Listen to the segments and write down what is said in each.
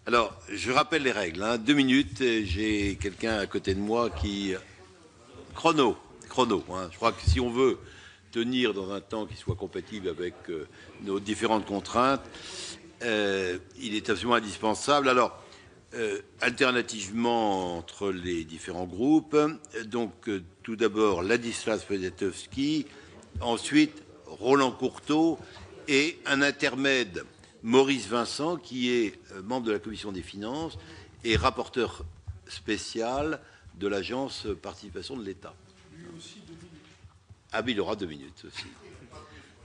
Alors, je rappelle les règles. 2 minutes. J'ai quelqu'un à côté de moi qui... Chrono. Je crois que si on veut tenir dans un temps qui soit compatible avec nos différentes contraintes, il est absolument indispensable. Alors, alternativement entre les différents groupes, donc tout d'abord Ladislas Poniatowski, ensuite Roland Courteau et un intermède, Maurice Vincent, qui est membre de la Commission des finances et rapporteur spécial de l'Agence Participation de l'État. Ah oui, il aura 2 minutes aussi.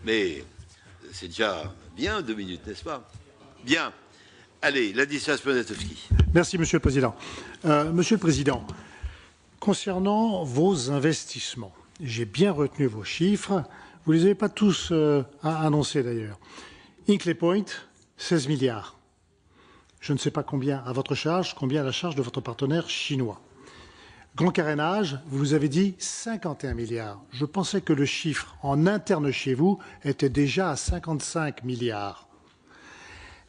Mais c'est déjà bien 2 minutes, n'est-ce pas? Bien. Allez, Ladislas Poniatowski. Merci, Monsieur le Président. Monsieur le Président, concernant vos investissements, j'ai bien retenu vos chiffres. Vous ne les avez pas tous annoncés d'ailleurs. Hinkley Point, 16 milliards. Je ne sais pas combien à votre charge, combien à la charge de votre partenaire chinois. Grand carénage, vous nous avez dit 51 milliards. Je pensais que le chiffre en interne chez vous était déjà à 55 milliards.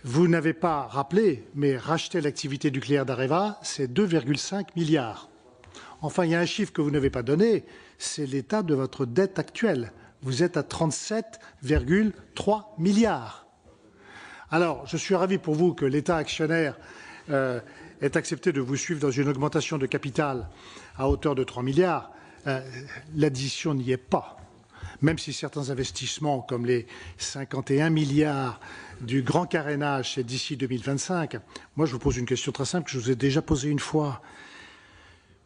Vous n'avez pas rappelé, mais racheter l'activité nucléaire d'Areva, c'est 2,5 milliards. Enfin, il y a un chiffre que vous n'avez pas donné, c'est l'état de votre dette actuelle. Vous êtes à 37,3 milliards. Alors, je suis ravi pour vous que l'État actionnaire ait accepté de vous suivre dans une augmentation de capital à hauteur de 3 milliards. L'addition n'y est pas. Même si certains investissements, comme les 51 milliards du grand carénage, c'est d'ici 2025, moi je vous pose une question très simple que je vous ai déjà posée une fois.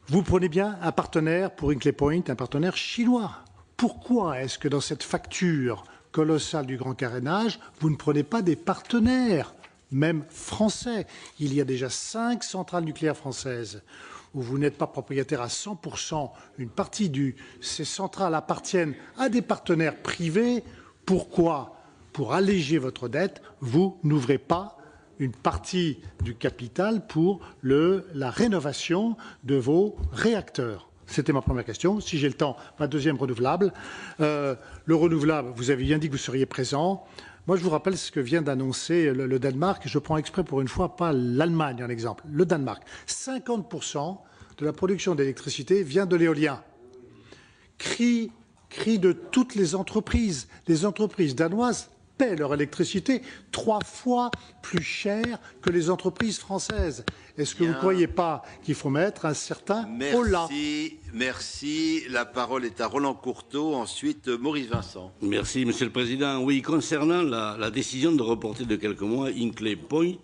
Vous prenez bien un partenaire pour Hinkley Point, un partenaire chinois. Pourquoi est-ce que dans cette facture colossale du grand carénage, vous ne prenez pas des partenaires, même français? Il y a déjà 5 centrales nucléaires françaises où vous n'êtes pas propriétaire à 100%. Une partie de ces centrales appartiennent à des partenaires privés. Pourquoi? Pour alléger votre dette, vous n'ouvrez pas une partie du capital pour la rénovation de vos réacteurs. C'était ma première question. Si j'ai le temps, ma deuxième renouvelable. Le renouvelable, vous avez bien dit que vous seriez présent. Moi, je vous rappelle ce que vient d'annoncer le Danemark. Je prends exprès pour une fois pas l'Allemagne en exemple. Le Danemark, 50% de la production d'électricité vient de l'éolien. Cri de toutes les entreprises. Les entreprises danoises paient leur électricité 3 fois plus cher que les entreprises françaises. Est-ce que vous ne croyez pas qu'il faut mettre un certain holà? Merci. La parole est à Roland Courteau, ensuite Maurice Vincent. Merci, Monsieur le Président. Oui, concernant la décision de reporter de quelques mois Hinkley Point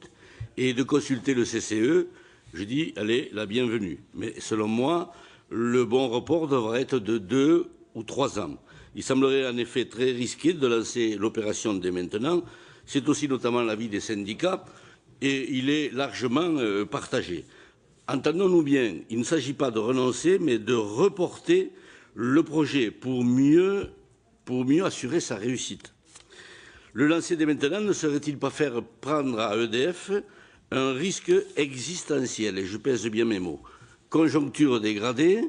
et de consulter le CCE, je dis, allez, la bienvenue. Mais selon moi, le bon report devrait être de 2 ou 3 ans. Il semblerait en effet très risqué de lancer l'opération dès maintenant. C'est aussi notamment l'avis des syndicats et il est largement partagé. Entendons-nous bien, il ne s'agit pas de renoncer, mais de reporter le projet pour mieux assurer sa réussite. Le lancer dès maintenant ne serait-il pas faire prendre à EDF un risque existentiel, et je pèse bien mes mots. Conjoncture dégradée,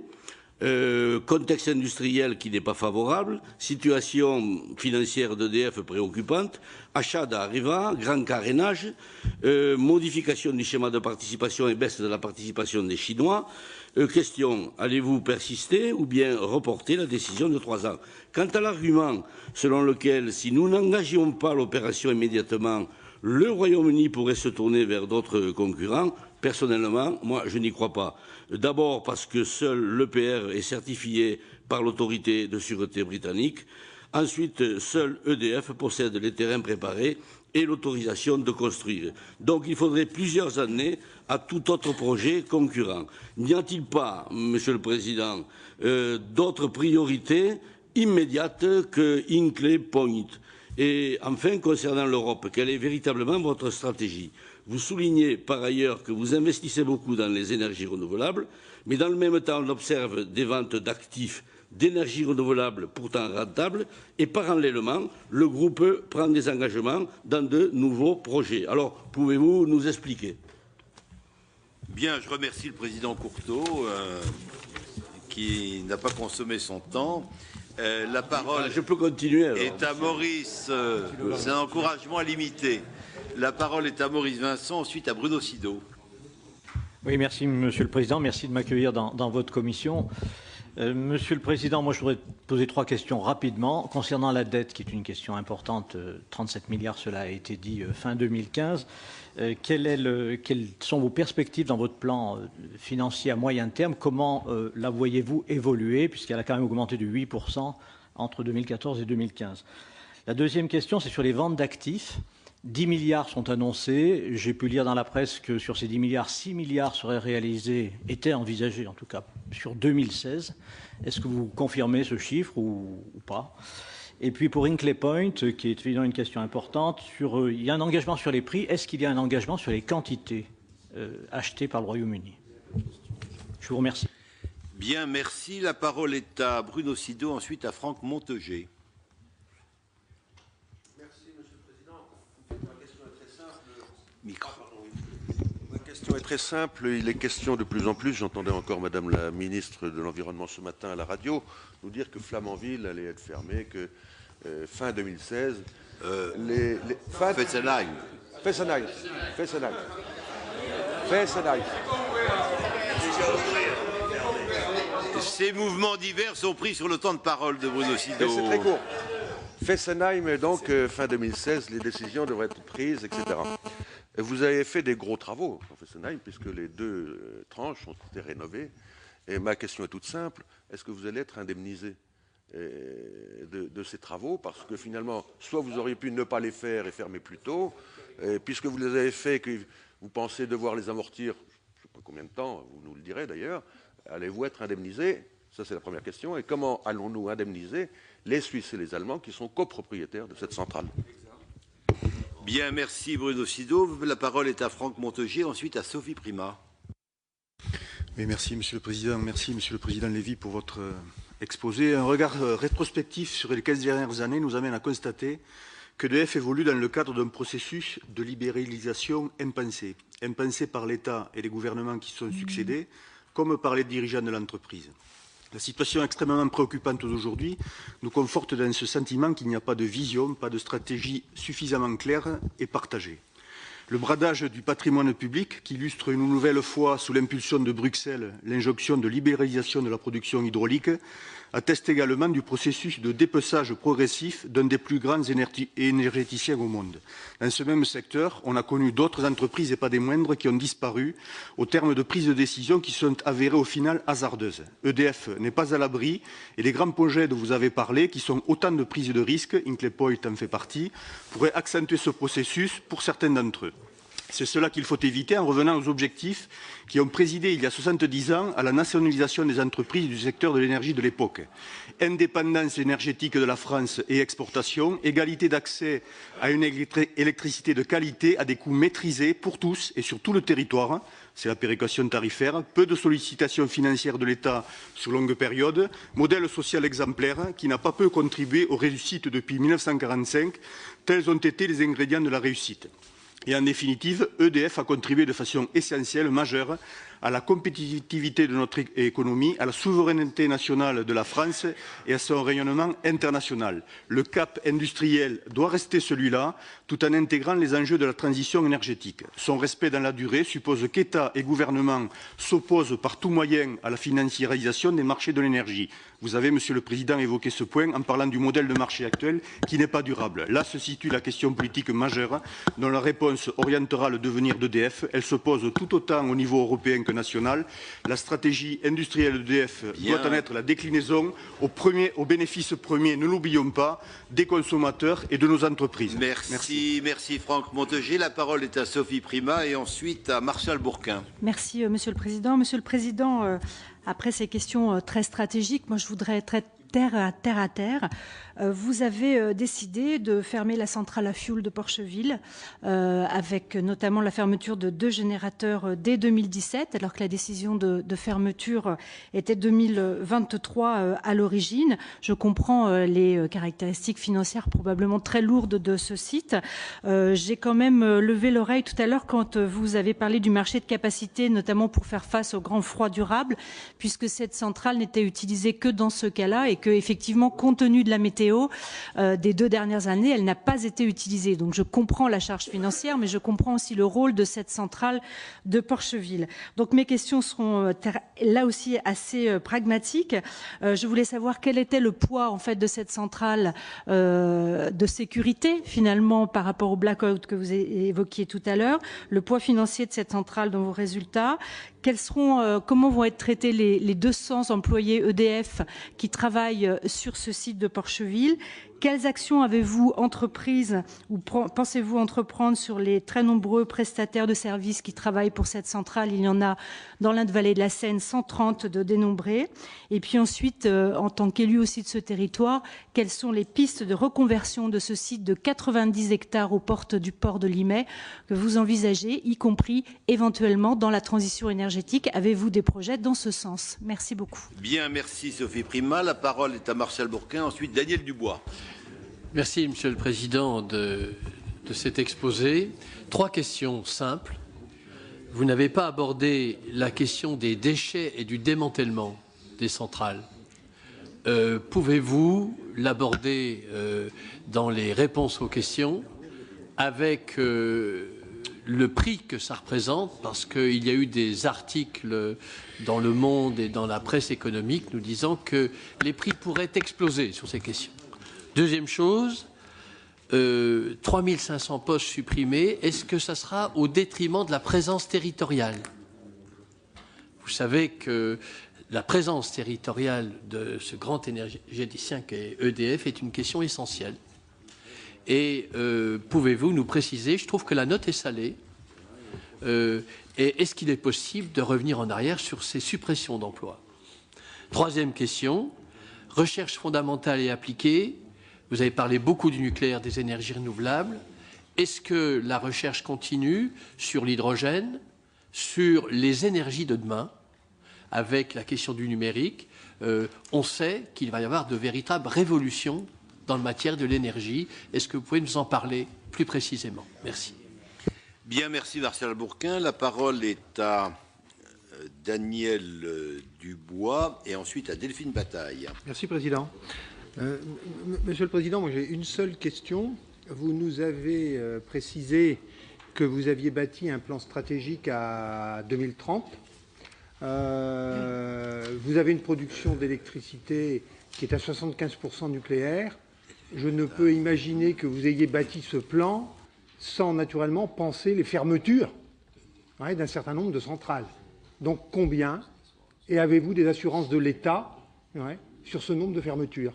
contexte industriel qui n'est pas favorable, situation financière d'EDF préoccupante, achat d'Areva, grand carénage, modification du schéma de participation et baisse de la participation des Chinois. Question, allez-vous persister ou bien reporter la décision de 3 ans? Quant à l'argument selon lequel, si nous n'engagions pas l'opération immédiatement, le Royaume-Uni pourrait se tourner vers d'autres concurrents, personnellement, moi, je n'y crois pas. D'abord parce que seul l'EPR est certifié par l'autorité de sûreté britannique. Ensuite, seul EDF possède les terrains préparés et l'autorisation de construire. Donc il faudrait plusieurs années à tout autre projet concurrent. N'y a-t-il pas, Monsieur le Président, d'autres priorités immédiates que Hinkley Point? Et enfin, concernant l'Europe, quelle est véritablement votre stratégie? Vous soulignez par ailleurs que vous investissez beaucoup dans les énergies renouvelables, mais dans le même temps, on observe des ventes d'actifs d'énergie renouvelable pourtant rentables et parallèlement, le groupe prend des engagements dans de nouveaux projets. Alors, pouvez-vous nous expliquer? Bien, je remercie le président Courteau qui n'a pas consommé son temps. La parole Je peux continuer alors. est à Maurice. C'est un encouragement à limiter. La parole est à Maurice Vincent, ensuite à Bruno Sido. Oui, merci Monsieur le Président. Merci de m'accueillir dans votre commission. Monsieur le Président, moi je voudrais poser 3 questions rapidement. Concernant la dette, qui est une question importante, 37 milliards, cela a été dit fin 2015. Quelles sont vos perspectives dans votre plan financier à moyen terme? Comment la voyez-vous évoluer, puisqu'elle a quand même augmenté de 8% entre 2014 et 2015? La deuxième question, c'est sur les ventes d'actifs. 10 milliards sont annoncés. J'ai pu lire dans la presse que sur ces 10 milliards, 6 milliards seraient réalisés, étaient envisagés en tout cas, sur 2016. Est-ce que vous confirmez ce chiffre ou pas? Et puis pour Hinkley Point, qui est évidemment une question importante, il y a un engagement sur les prix. Est-ce qu'il y a un engagement sur les quantités achetées par le Royaume-Uni? Je vous remercie. Bien, merci. La parole est à Bruno Sido, ensuite à Franck Monteger. Ma question est très simple. Il est question de plus en plus, j'entendais encore Madame la ministre de l'Environnement ce matin à la radio, nous dire que Flamanville allait être fermé, que fin 2016, Fessenheim. Ces mouvements divers sont pris sur le temps de parole de Bruno Sido. C'est très court. Fessenheim, donc fin 2016, les décisions devraient être prises, etc. Vous avez fait des gros travaux en Fessenheim, puisque les 2 tranches ont été rénovées. Et ma question est toute simple. Est-ce que vous allez être indemnisé de ces travaux? Parce que finalement, soit vous auriez pu ne pas les faire et fermer plus tôt, puisque vous les avez fait, que vous pensez devoir les amortir, je ne sais pas combien de temps, vous nous le direz d'ailleurs, allez-vous être indemnisé? Ça, c'est la première question. Et comment allons-nous indemniser les Suisses et les Allemands qui sont copropriétaires de cette centrale? Bien, merci Bruno Sido. La parole est à Franck Monteger, ensuite à Sophie Primas. Oui, merci Monsieur le Président. Merci Monsieur le Président Lévy pour votre exposé. Un regard rétrospectif sur les 15 dernières années nous amène à constater que EDF évolue dans le cadre d'un processus de libéralisation impensé. Impensé par l'État et les gouvernements qui se sont succédés, comme par les dirigeants de l'entreprise. La situation extrêmement préoccupante d'aujourd'hui nous conforte dans ce sentiment qu'il n'y a pas de vision, pas de stratégie suffisamment claire et partagée. Le bradage du patrimoine public, qui illustre une nouvelle fois, sous l'impulsion de Bruxelles, l'injonction de libéralisation de la production hydraulique, atteste également du processus de dépeçage progressif d'un des plus grands énergéticiens au monde. Dans ce même secteur, on a connu d'autres entreprises, et pas des moindres, qui ont disparu au terme de prises de décision qui sont avérées au final hasardeuses. EDF n'est pas à l'abri, et les grands projets dont vous avez parlé, qui sont autant de prises de risques, Hinkley Point en fait partie, pourraient accentuer ce processus pour certains d'entre eux. C'est cela qu'il faut éviter en revenant aux objectifs qui ont présidé il y a 70 ans à la nationalisation des entreprises du secteur de l'énergie de l'époque. Indépendance énergétique de la France et exportation, égalité d'accès à une électricité de qualité à des coûts maîtrisés pour tous et sur tout le territoire. C'est la péréquation tarifaire, peu de sollicitations financières de l'État sur longue période, modèle social exemplaire qui n'a pas peu contribué aux réussites depuis 1945, tels ont été les ingrédients de la réussite. Et en définitive, EDF a contribué de façon essentielle, majeure, à la compétitivité de notre économie, à la souveraineté nationale de la France et à son rayonnement international. Le cap industriel doit rester celui-là, tout en intégrant les enjeux de la transition énergétique. Son respect dans la durée suppose qu'État et gouvernement s'opposent par tous moyens à la financiarisation des marchés de l'énergie. Vous avez, Monsieur le Président, évoqué ce point en parlant du modèle de marché actuel qui n'est pas durable. Là se situe la question politique majeure dont la réponse orientera le devenir d'EDF. Elle se pose tout autant au niveau européen que national. La stratégie industrielle d'EDF doit en être la déclinaison au bénéfice premier, ne l'oublions pas, des consommateurs et de nos entreprises. Merci Franck Monteger. La parole est à Sophie Primas et ensuite à Martial Bourquin. Merci Monsieur le Président. Monsieur le Président, après ces questions très stratégiques, moi je voudrais être terre à terre. Vous avez décidé de fermer la centrale à fioul de Porcheville, avec notamment la fermeture de 2 générateurs dès 2017, alors que la décision de fermeture était 2023 à l'origine. Je comprends les caractéristiques financières probablement très lourdes de ce site. J'ai quand même levé l'oreille tout à l'heure quand vous avez parlé du marché de capacité, notamment pour faire face au grand froid durable, puisque cette centrale n'était utilisée que dans ce cas-là et que, effectivement, compte tenu de la météo des 2 dernières années, elle n'a pas été utilisée. Donc je comprends la charge financière, mais je comprends aussi le rôle de cette centrale de Porcheville. Donc mes questions seront là aussi assez pragmatiques. Je voulais savoir quel était le poids en fait de cette centrale de sécurité finalement par rapport au blackout que vous évoquiez tout à l'heure, le poids financier de cette centrale dans vos résultats. Comment vont être traités les 200 employés EDF qui travaillent sur ce site de Porcheville? Quelles actions avez-vous entreprises ou pensez-vous entreprendre sur les très nombreux prestataires de services qui travaillent pour cette centrale? Il y en a dans l'Indre-Vallée de la Seine 130 de dénombrés. Et puis ensuite, en tant qu'élu aussi de ce territoire, quelles sont les pistes de reconversion de ce site de 90 hectares aux portes du port de Limay que vous envisagez, y compris éventuellement dans la transition énergétique? Avez-vous des projets dans ce sens? Merci beaucoup. Bien, merci Sophie Primas. La parole est à Martial Bourquin, ensuite Daniel Dubois. Merci, Monsieur le Président, de cet exposé. 3 questions simples. Vous n'avez pas abordé la question des déchets et du démantèlement des centrales. Pouvez-vous l'aborder dans les réponses aux questions avec le prix que ça représente, parce qu'il y a eu des articles dans Le Monde et dans la presse économique nous disant que les prix pourraient exploser sur ces questions. Deuxième chose, 3500 postes supprimés, est-ce que ça sera au détriment de la présence territoriale? Vous savez que la présence territoriale de ce grand énergéticien qu'est EDF est une question essentielle. Et pouvez-vous nous préciser, je trouve que la note est salée, et est-ce qu'il est possible de revenir en arrière sur ces suppressions d'emplois? Troisième question, recherche fondamentale et appliquée. Vous avez parlé beaucoup du nucléaire, des énergies renouvelables. Est-ce que la recherche continue sur l'hydrogène, sur les énergies de demain, avec la question du numérique? On sait qu'il va y avoir de véritables révolutions dans la matière de l'énergie. Est-ce que vous pouvez nous en parler plus précisément? Merci. Bien, merci Martial Bourquin. La parole est à Daniel Dubois et ensuite à Delphine Bataille. Merci, Président. Monsieur le Président, moi j'ai une seule question. Vous nous avez précisé que vous aviez bâti un plan stratégique à 2030. Vous avez une production d'électricité qui est à 75% nucléaire. Je ne peux imaginer que vous ayez bâti ce plan sans naturellement penser les fermetures d'un certain nombre de centrales. Donc combien? Et avez-vous des assurances de l'État sur ce nombre de fermetures?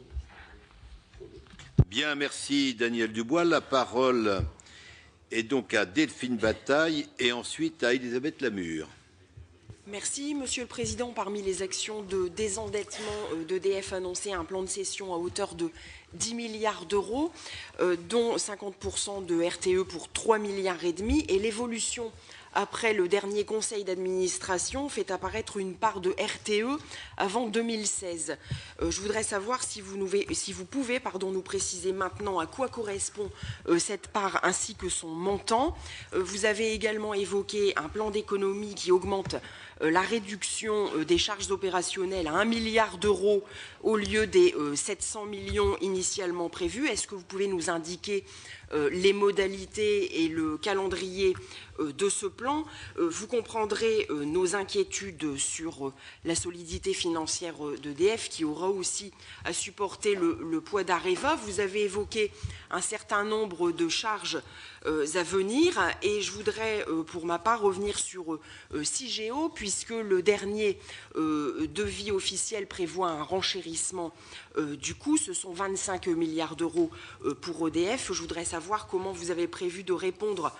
Bien, merci Daniel Dubois. La parole est donc à Delphine Bataille et ensuite à Elisabeth Lamure. Merci, Monsieur le Président. Parmi les actions de désendettement d'EDF annoncées, un plan de cession à hauteur de 10 milliards d'euros, dont 50% de RTE pour 3,5 milliards et l'évolution après le dernier conseil d'administration fait apparaître une part de RTE avant 2016. Je voudrais savoir si vous pouvez nous préciser maintenant à quoi correspond cette part ainsi que son montant. Vous avez également évoqué un plan d'économie qui augmente la réduction des charges opérationnelles à 1 milliard d'euros au lieu des 700 millions initialement prévus. Est-ce que vous pouvez nous indiquer les modalités et le calendrier de ce plan? Vous comprendrez nos inquiétudes sur la solidité financière d'EDF qui aura aussi à supporter le poids d'Areva. Vous avez évoqué un certain nombre de charges à venir et je voudrais pour ma part revenir sur Cigéo puisque le dernier devis officiel prévoit un renchérissement du coût. Ce sont 25 milliards d'euros pour EDF. Je voudrais savoir comment vous avez prévu de répondre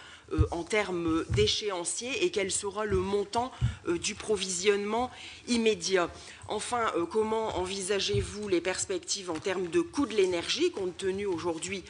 en termes d'échéancier et quel sera le montant du provisionnement immédiat. Enfin, comment envisagez-vous les perspectives en termes de coût de l'énergie, compte tenu aujourd'hui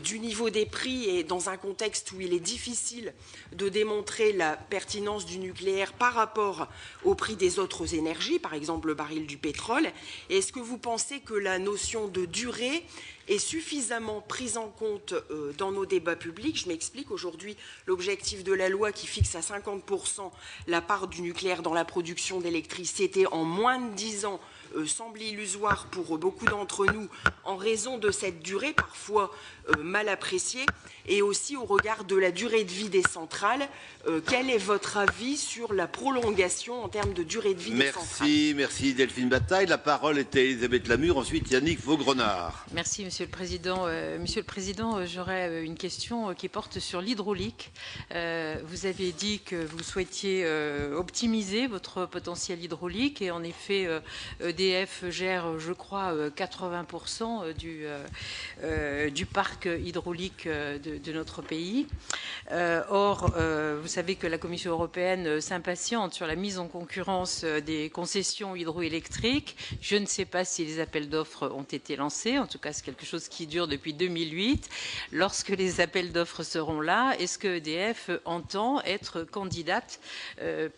du niveau des prix et dans un contexte où il est difficile de démontrer la pertinence du nucléaire par rapport au prix des autres énergies, par exemple le baril du pétrole? Et est-ce que vous pensez que la notion de durée est suffisamment prise en compte dans nos débats publics? Je m'explique. Aujourd'hui, l'objectif de la loi qui fixe à 50% la part du nucléaire dans la production d'électricité en moins de 10 ans semble illusoire pour beaucoup d'entre nous en raison de cette durée parfois mal appréciée, et aussi au regard de la durée de vie des centrales. Quel est votre avis sur la prolongation en termes de durée de vie des centrales? Merci Delphine Bataille. La parole est à Elisabeth Lamure, ensuite Yannick Vaugrenard. Merci Monsieur le Président. Monsieur le Président, j'aurais une question qui porte sur l'hydraulique. Vous avez dit que vous souhaitiez optimiser votre potentiel hydraulique, et en effet EDF gère, je crois, 80% du parc hydraulique de notre pays. Or, vous savez que la Commission européenne s'impatiente sur la mise en concurrence des concessions hydroélectriques. Je ne sais pas si les appels d'offres ont été lancés. En tout cas, c'est quelque chose qui dure depuis 2008. Lorsque les appels d'offres seront là, est-ce que EDF entend être candidate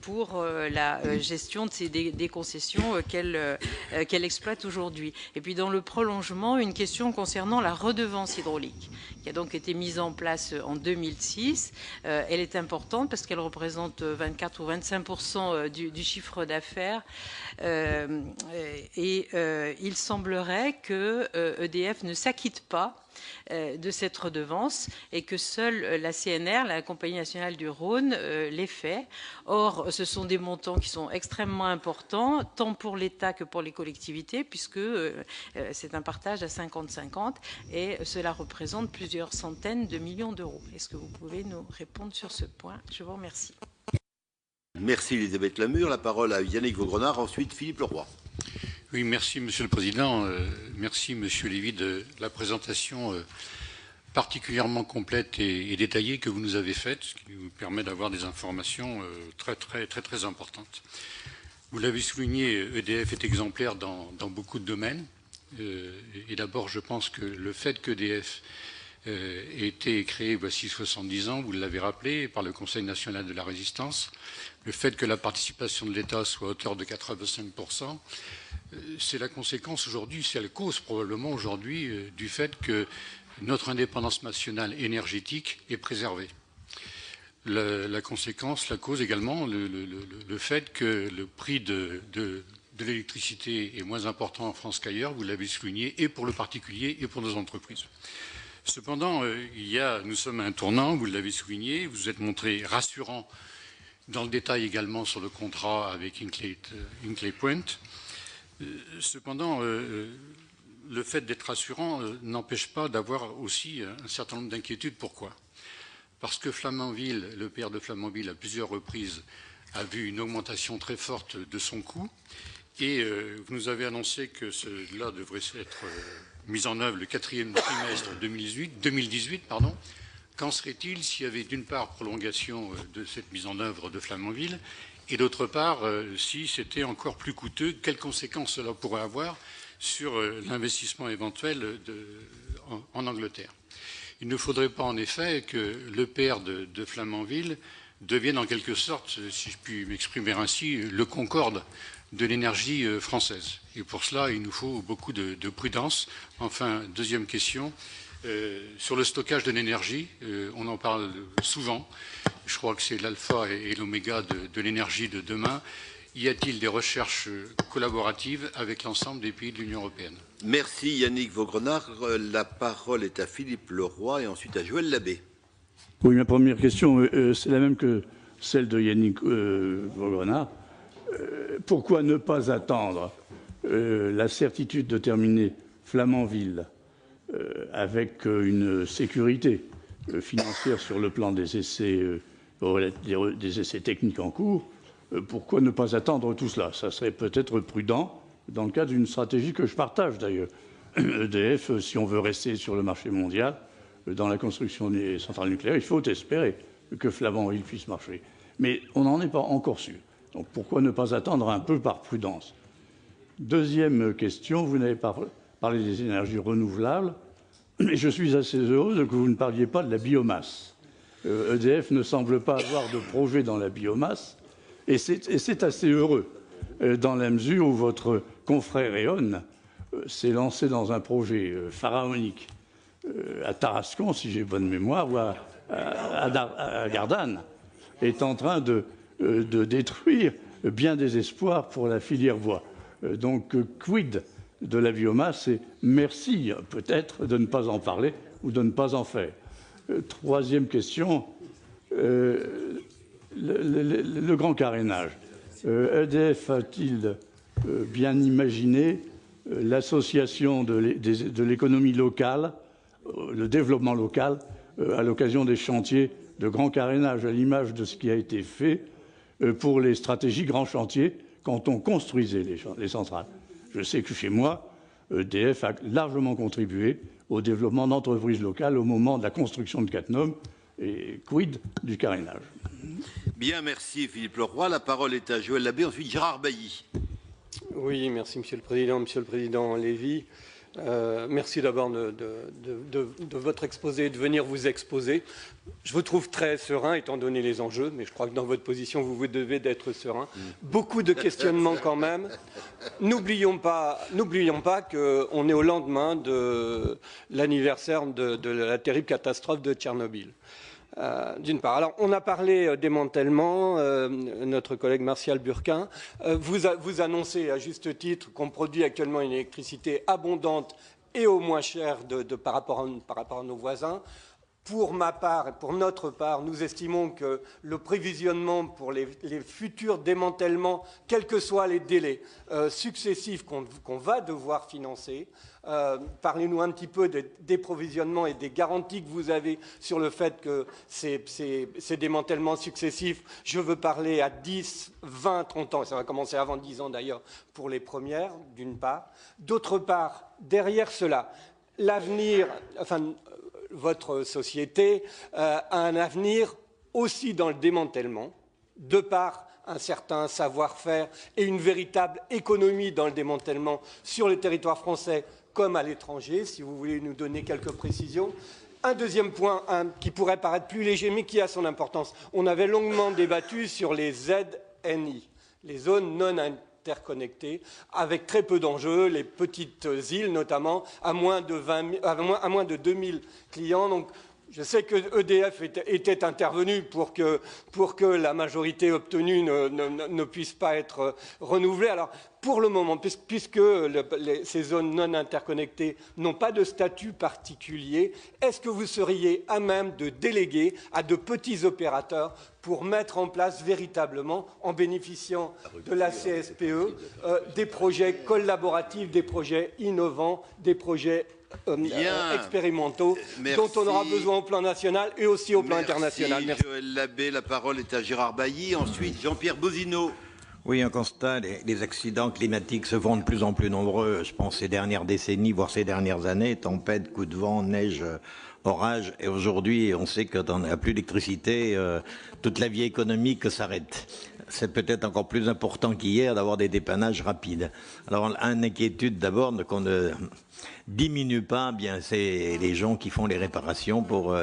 pour la gestion des concessions qu'elle exploite aujourd'hui? Et puis, dans le prolongement, une question concernant la redevance hydraulique, qui a donc été mise en place en 2006. Elle est importante parce qu'elle représente 24 ou 25% du chiffre d'affaires. Il semblerait que EDF ne s'acquitte pas de cette redevance et que seule la CNR, la Compagnie nationale du Rhône, l'ait fait. Or, ce sont des montants qui sont extrêmement importants, tant pour l'État que pour les collectivités, puisque c'est un partage à 50-50 et cela représente plusieurs centaines de millions d'euros. Est-ce que vous pouvez nous répondre sur ce point? Je vous remercie. Merci Elisabeth Lamure. La parole à Yannick Vaugrenard, ensuite Philippe Leroy. Oui, merci Monsieur le Président. Merci Monsieur Lévy de la présentation particulièrement complète et détaillée que vous nous avez faite, ce qui nous permet d'avoir des informations très importantes. Vous l'avez souligné, EDF est exemplaire dans beaucoup de domaines. Et d'abord, je pense que le fait qu'EDF ait été créé voici 70 ans, vous l'avez rappelé, par le Conseil national de la résistance, le fait que la participation de l'État soit à hauteur de 85%, c'est la conséquence aujourd'hui, c'est la cause probablement aujourd'hui du fait que notre indépendance nationale énergétique est préservée. La conséquence, la cause également, le fait que le prix de l'électricité est moins important en France qu'ailleurs, vous l'avez souligné, et pour le particulier et pour nos entreprises. Cependant, nous sommes à un tournant, vous l'avez souligné, vous vous êtes montré rassurant dans le détail également sur le contrat avec Hinkley Point. Cependant, le fait d'être rassurant n'empêche pas d'avoir aussi un certain nombre d'inquiétudes. Pourquoi? Parce que Flamanville, le PR de Flamanville, à plusieurs reprises, a vu une augmentation très forte de son coût. Et vous nous avez annoncé que cela devrait être mis en œuvre le 4e trimestre 2018. Qu'en serait-il s'il y avait d'une part prolongation de cette mise en œuvre de Flamanville et d'autre part, si c'était encore plus coûteux, quelles conséquences cela pourrait avoir sur l'investissement éventuel en Angleterre? Il ne faudrait pas en effet que l'EPR de Flamanville devienne en quelque sorte, si je puis m'exprimer ainsi, le Concorde de l'énergie française. Et pour cela, il nous faut beaucoup de prudence. Enfin, deuxième question, sur le stockage de l'énergie, on en parle souvent. Je crois que c'est l'alpha et l'oméga de l'énergie de demain. Y a-t-il des recherches collaboratives avec l'ensemble des pays de l'Union européenne? Merci Yannick Vaugrenard. La parole est à Philippe Leroy et ensuite à Joël Labbé. Oui, ma première question, c'est la même que celle de Yannick Vaugrenard. Pourquoi ne pas attendre la certitude de terminer Flamanville avec une sécurité financière sur le plan des essais techniques en cours? Pourquoi ne pas attendre tout cela? Ça serait peut-être prudent dans le cadre d'une stratégie que je partage d'ailleurs. EDF, si on veut rester sur le marché mondial, dans la construction des centrales nucléaires, il faut espérer que Flamanville puisse marcher. Mais on n'en est pas encore sûr. Donc pourquoi ne pas attendre un peu par prudence? Deuxième question, vous n'avez pas parlé des énergies renouvelables, mais je suis assez heureuse que vous ne parliez pas de la biomasse. EDF ne semble pas avoir de projet dans la biomasse, et c'est assez heureux, dans la mesure où votre confrère E.ON s'est lancé dans un projet pharaonique à Tarascon, si j'ai bonne mémoire, ou à Gardanne, est en train de détruire bien des espoirs pour la filière bois. Donc, quid de la biomasse? Et merci peut-être de ne pas en parler ou de ne pas en faire. Troisième question, le grand carénage. EDF a-t-il bien imaginé l'association de l'économie locale, le développement local, à l'occasion des chantiers de grand carénage, à l'image de ce qui a été fait pour les stratégies grands chantiers quand on construisait les centrales? Je sais que chez moi, EDF a largement contribué au développement d'entreprises locales au moment de la construction de Cattenom. Et quid du carénage? Bien, merci Philippe Leroy. La parole est à Joël Labbé, ensuite Gérard Bailly. Oui, merci Monsieur le Président Lévy. Merci d'abord de votre exposé, de venir vous exposer. Je vous trouve très serein étant donné les enjeux, mais je crois que dans votre position, vous devez d'être serein. Beaucoup de questionnements quand même. N'oublions pas qu'on est au lendemain de l'anniversaire de la terrible catastrophe de Tchernobyl. D'une part. Alors, on a parlé démantèlement, notre collègue Martial Burquin. Vous annoncez à juste titre qu'on produit actuellement une électricité abondante et au moins chère par rapport à nos voisins. Pour ma part et pour notre part, nous estimons que le prévisionnement pour les futurs démantèlements, quels que soient les délais successifs qu'on va devoir financer, parlez-nous un petit peu des provisionnements et des garanties que vous avez sur le fait que ces démantèlements successifs, je veux parler à 10, 20, 30 ans, et ça va commencer avant 10 ans d'ailleurs pour les premières, d'une part. D'autre part, derrière cela, l'avenir, votre société a un avenir aussi dans le démantèlement, de par un certain savoir-faire et une véritable économie dans le démantèlement sur le territoire français comme à l'étranger, si vous voulez nous donner quelques précisions. Un deuxième point qui pourrait paraître plus léger, mais qui a son importance. On avait longuement débattu sur les ZNI, les zones non interconnectées, avec très peu d'enjeux, les petites îles notamment, à moins de 2000 clients. Donc, je sais que EDF était intervenu pour que la majorité obtenue ne puisse pas être renouvelée. Alors, pour le moment, puisque ces zones non interconnectées n'ont pas de statut particulier, est-ce que vous seriez à même de déléguer à de petits opérateurs pour mettre en place véritablement, en bénéficiant de la CSPE, des projets collaboratifs, des projets innovants, des projets expérimentaux dont on aura besoin au plan national et aussi au plan international. Merci Joël Labbé. La parole est à Gérard Bailly. Ensuite, Jean-Pierre Bozino. Oui, un constat, les accidents climatiques se font de plus en plus nombreux, je pense, ces dernières décennies, voire ces dernières années, tempêtes, coups de vent, neige, orage, et aujourd'hui, on sait que quand on n'a plus d'électricité, toute la vie économique s'arrête. C'est peut-être encore plus important qu'hier d'avoir des dépannages rapides. Alors, une inquiétude d'abord qu'on ne diminue pas, bien, c'est les gens qui font les réparations pour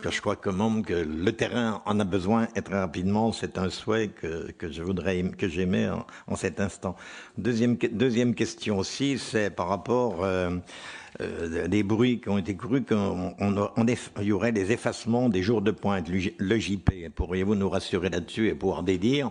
que je crois que le terrain en a besoin et très rapidement. C'est un souhait que j'aimais en cet instant. Deuxième question aussi, c'est par rapport des bruits qui ont été crus qu'il y aurait des effacements des jours de pointe, le JP. Pourriez-vous nous rassurer là-dessus et pouvoir dédire?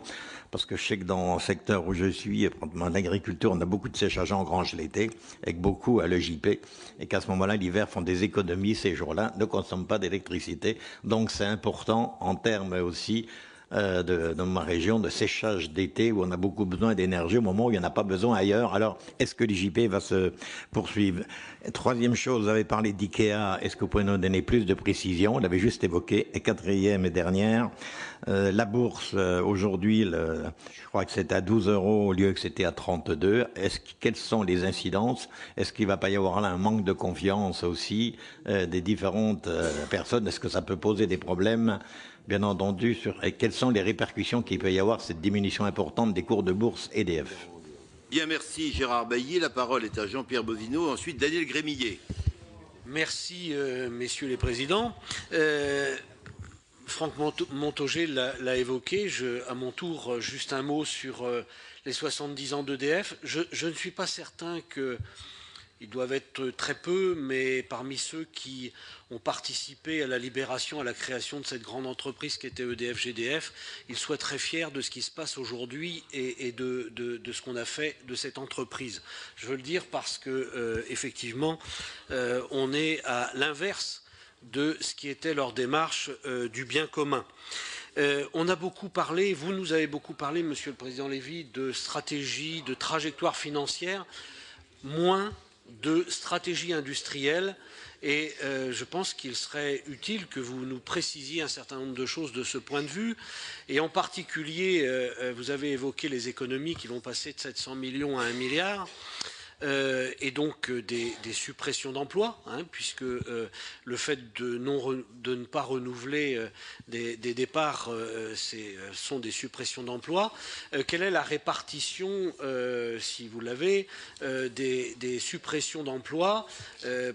Parce que je sais que dans le secteur où je suis, l'agriculture, on a beaucoup de séchage en grange l'été, avec beaucoup à l'EJP, et qu'à ce moment-là, l'hiver font des économies ces jours-là, ne consomment pas d'électricité. Donc c'est important en termes aussi dans ma région de séchage d'été où on a beaucoup besoin d'énergie au moment où il n'y en a pas besoin ailleurs. Alors, est-ce que l'IJP va se poursuivre? Troisième chose, vous avez parlé d'IKEA. Est-ce que vous pouvez nous donner plus de précision? On l'avait juste évoqué. Et quatrième et dernière, la bourse, aujourd'hui, je crois que c'était à 12 € au lieu que c'était à 32. Quelles sont les incidences? Est-ce qu'il ne va pas y avoir là un manque de confiance aussi des différentes personnes? Est-ce que ça peut poser des problèmes? Bien entendu, et quelles sont les répercussions qu'il peut y avoir cette diminution importante des cours de bourse EDF? Bien, merci Gérard Bailly. La parole est à Jean-Pierre Bosino, ensuite Daniel Grémillet. Merci, messieurs les présidents. Franck Montaugé l'a évoqué. À mon tour, juste un mot sur les 70 ans d'EDF. Je ne suis pas certain qu'ils doivent être très peu, mais parmi ceux qui ont participé à la libération, à la création de cette grande entreprise qui était EDF-GDF, ils soient très fiers de ce qui se passe aujourd'hui et de ce qu'on a fait de cette entreprise. Je veux le dire parce que, effectivement, on est à l'inverse de ce qui était leur démarche du bien commun. On a beaucoup parlé, vous nous avez beaucoup parlé, Monsieur le Président Lévy, de stratégie, de trajectoire financière, moins de stratégie industrielle. Et je pense qu'il serait utile que vous nous précisiez un certain nombre de choses de ce point de vue. Et en particulier, vous avez évoqué les économies qui vont passer de 700 millions à 1 milliard. Et donc des suppressions d'emplois, hein, puisque le fait de ne pas renouveler des départs sont des suppressions d'emplois. Quelle est la répartition, si vous l'avez, des suppressions d'emplois,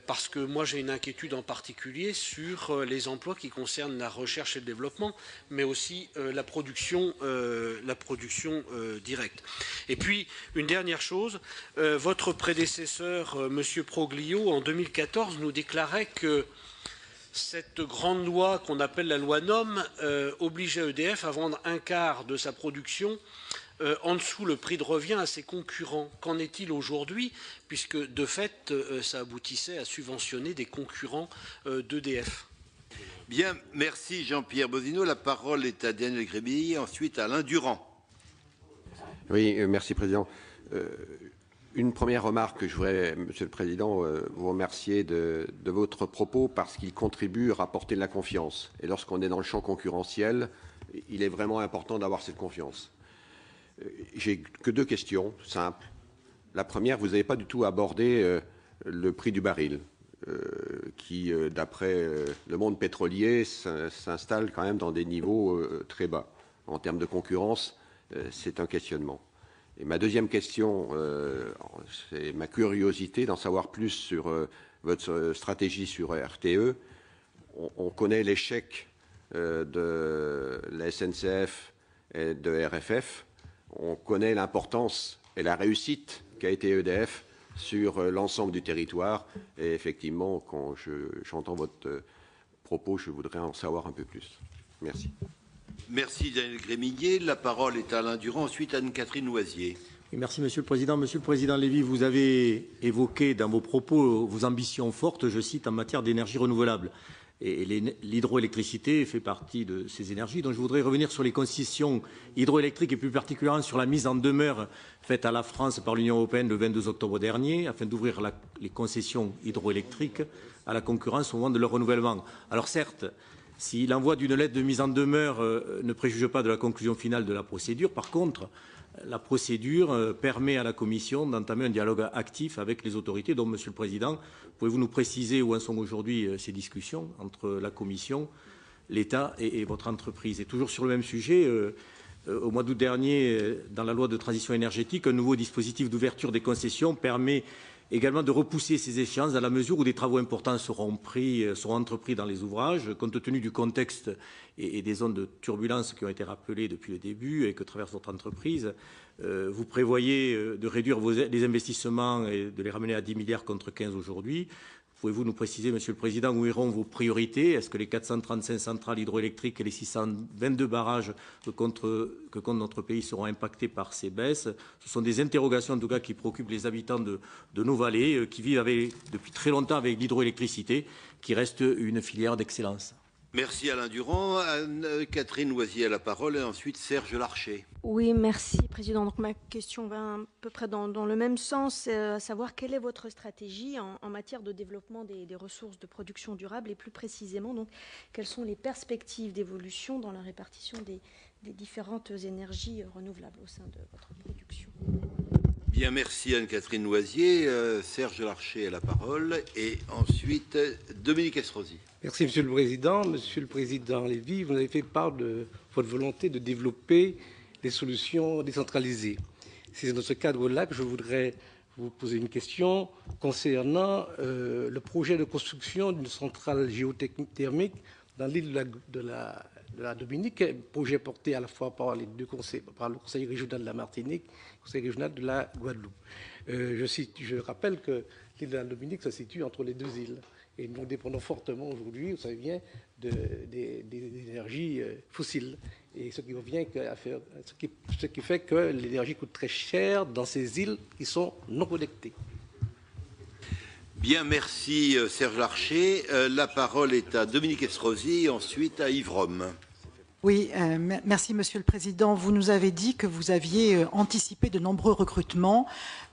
parce que moi j'ai une inquiétude en particulier sur les emplois qui concernent la recherche et le développement, mais aussi la production directe. Et puis une dernière chose, votre prédécesseur, M. Proglio, en 2014, nous déclarait que cette grande loi qu'on appelle la loi NOM obligeait EDF à vendre un quart de sa production en dessous le prix de revient à ses concurrents. Qu'en est-il aujourd'hui, puisque de fait, ça aboutissait à subventionner des concurrents d'EDF? Bien, merci Jean-Pierre Bosino. La parole est à Daniel Grémillet, ensuite à Alain Durand. Oui, merci Président. Une première remarque que je voudrais, Monsieur le Président, vous remercier de votre propos parce qu'il contribue à rapporter de la confiance. Et lorsqu'on est dans le champ concurrentiel, il est vraiment important d'avoir cette confiance. J'ai que deux questions simples. La première, vous n'avez pas du tout abordé le prix du baril, qui, d'après le monde pétrolier, s'installe quand même dans des niveaux très bas. En termes de concurrence, c'est un questionnement. Et ma deuxième question, c'est ma curiosité d'en savoir plus sur votre stratégie sur RTE. On connaît l'échec de la SNCF et de RFF. On connaît l'importance et la réussite qu'a été EDF sur l'ensemble du territoire. Et effectivement, quand j'entends votre propos, je voudrais en savoir un peu plus. Merci. Merci Daniel Grémillet. La parole est à Alain Durand, ensuite Anne-Catherine Loisier. Oui, merci Monsieur le Président. Monsieur le Président Lévy, vous avez évoqué dans vos propos vos ambitions fortes, je cite, en matière d'énergie renouvelable. Et l'hydroélectricité fait partie de ces énergies. Donc je voudrais revenir sur les concessions hydroélectriques et plus particulièrement sur la mise en demeure faite à la France par l'Union européenne le 22 octobre dernier afin d'ouvrir les concessions hydroélectriques à la concurrence au moment de leur renouvellement. Alors certes, si l'envoi d'une lettre de mise en demeure ne préjuge pas de la conclusion finale de la procédure, par contre, la procédure permet à la Commission d'entamer un dialogue actif avec les autorités. Donc, Monsieur le Président, pouvez-vous nous préciser où en sont aujourd'hui ces discussions entre la Commission, l'État et votre entreprise? Et toujours sur le même sujet, au mois d'août dernier, dans la loi de transition énergétique, un nouveau dispositif d'ouverture des concessions permet également de repousser ces échéances dans la mesure où des travaux importants seront entrepris dans les ouvrages, compte tenu du contexte et des zones de turbulence qui ont été rappelées depuis le début et que traverse votre entreprise. Vous prévoyez de réduire les investissements et de les ramener à 10 milliards contre 15 aujourd'hui. Pouvez-vous nous préciser, Monsieur le Président, où iront vos priorités? Est-ce que les 435 centrales hydroélectriques et les 622 barrages que compte notre pays seront impactés par ces baisses? Ce sont des interrogations, en tout cas, qui préoccupent les habitants de nos vallées, qui vivent depuis très longtemps avec l'hydroélectricité, qui reste une filière d'excellence. Merci Alain Durand. Anne-Catherine Loisier a la parole et ensuite Serge Larcher. Oui, merci Président. Donc ma question va à peu près dans le même sens, à savoir quelle est votre stratégie en matière de développement des ressources de production durable et plus précisément donc quelles sont les perspectives d'évolution dans la répartition des différentes énergies renouvelables au sein de votre production. Bien, merci Anne-Catherine Loisier. Serge Larcher a la parole et ensuite Dominique Estrosi. Merci Monsieur le Président. Monsieur le Président Lévy, vous avez fait part de votre volonté de développer des solutions décentralisées. C'est dans ce cadre-là que je voudrais vous poser une question concernant le projet de construction d'une centrale géothermique dans l'île de la Dominique, projet porté à la fois par les deux conseils, par le Conseil régional de la Martinique, le Conseil régional de la Guadeloupe. Je rappelle que l'île de la Dominique se situe entre les deux îles. Et nous dépendons fortement aujourd'hui, vous savez bien, des énergies fossiles. Et ce qui fait que l'énergie coûte très cher dans ces îles qui sont non connectées. Bien, merci Serge Larcher. La parole est à Dominique Estrosi, ensuite à Yves Rome. Oui, merci Monsieur le Président. Vous nous avez dit que vous aviez anticipé de nombreux recrutements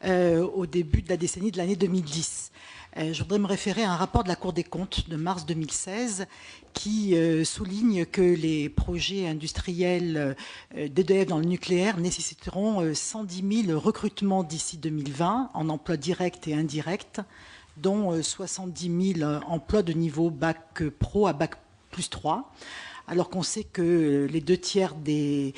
au début de la décennie de l'année 2010. Je voudrais me référer à un rapport de la Cour des comptes de mars 2016 qui souligne que les projets industriels d'EDF dans le nucléaire nécessiteront 110 000 recrutements d'ici 2020 en emplois directs et indirects, dont 70 000 emplois de niveau bac pro à bac plus 3. Alors qu'on sait que les 2/3 des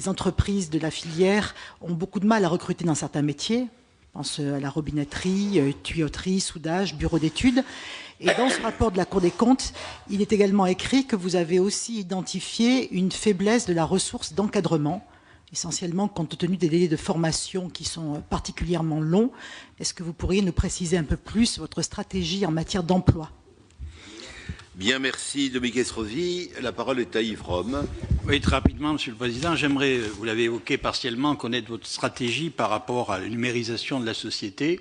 entreprises de la filière ont beaucoup de mal à recruter dans certains métiers. Je pense à la robinetterie, tuyauterie, soudage, bureau d'études. Et dans ce rapport de la Cour des comptes, il est également écrit que vous avez aussi identifié une faiblesse de la ressource d'encadrement, essentiellement compte tenu des délais de formation qui sont particulièrement longs. Est-ce que vous pourriez nous préciser un peu plus votre stratégie en matière d'emploi ? Bien, merci Dominique Estrosi. La parole est à Yves Rome. Oui, très rapidement, Monsieur le Président. J'aimerais, vous l'avez évoqué partiellement, connaître votre stratégie par rapport à la numérisation de la société.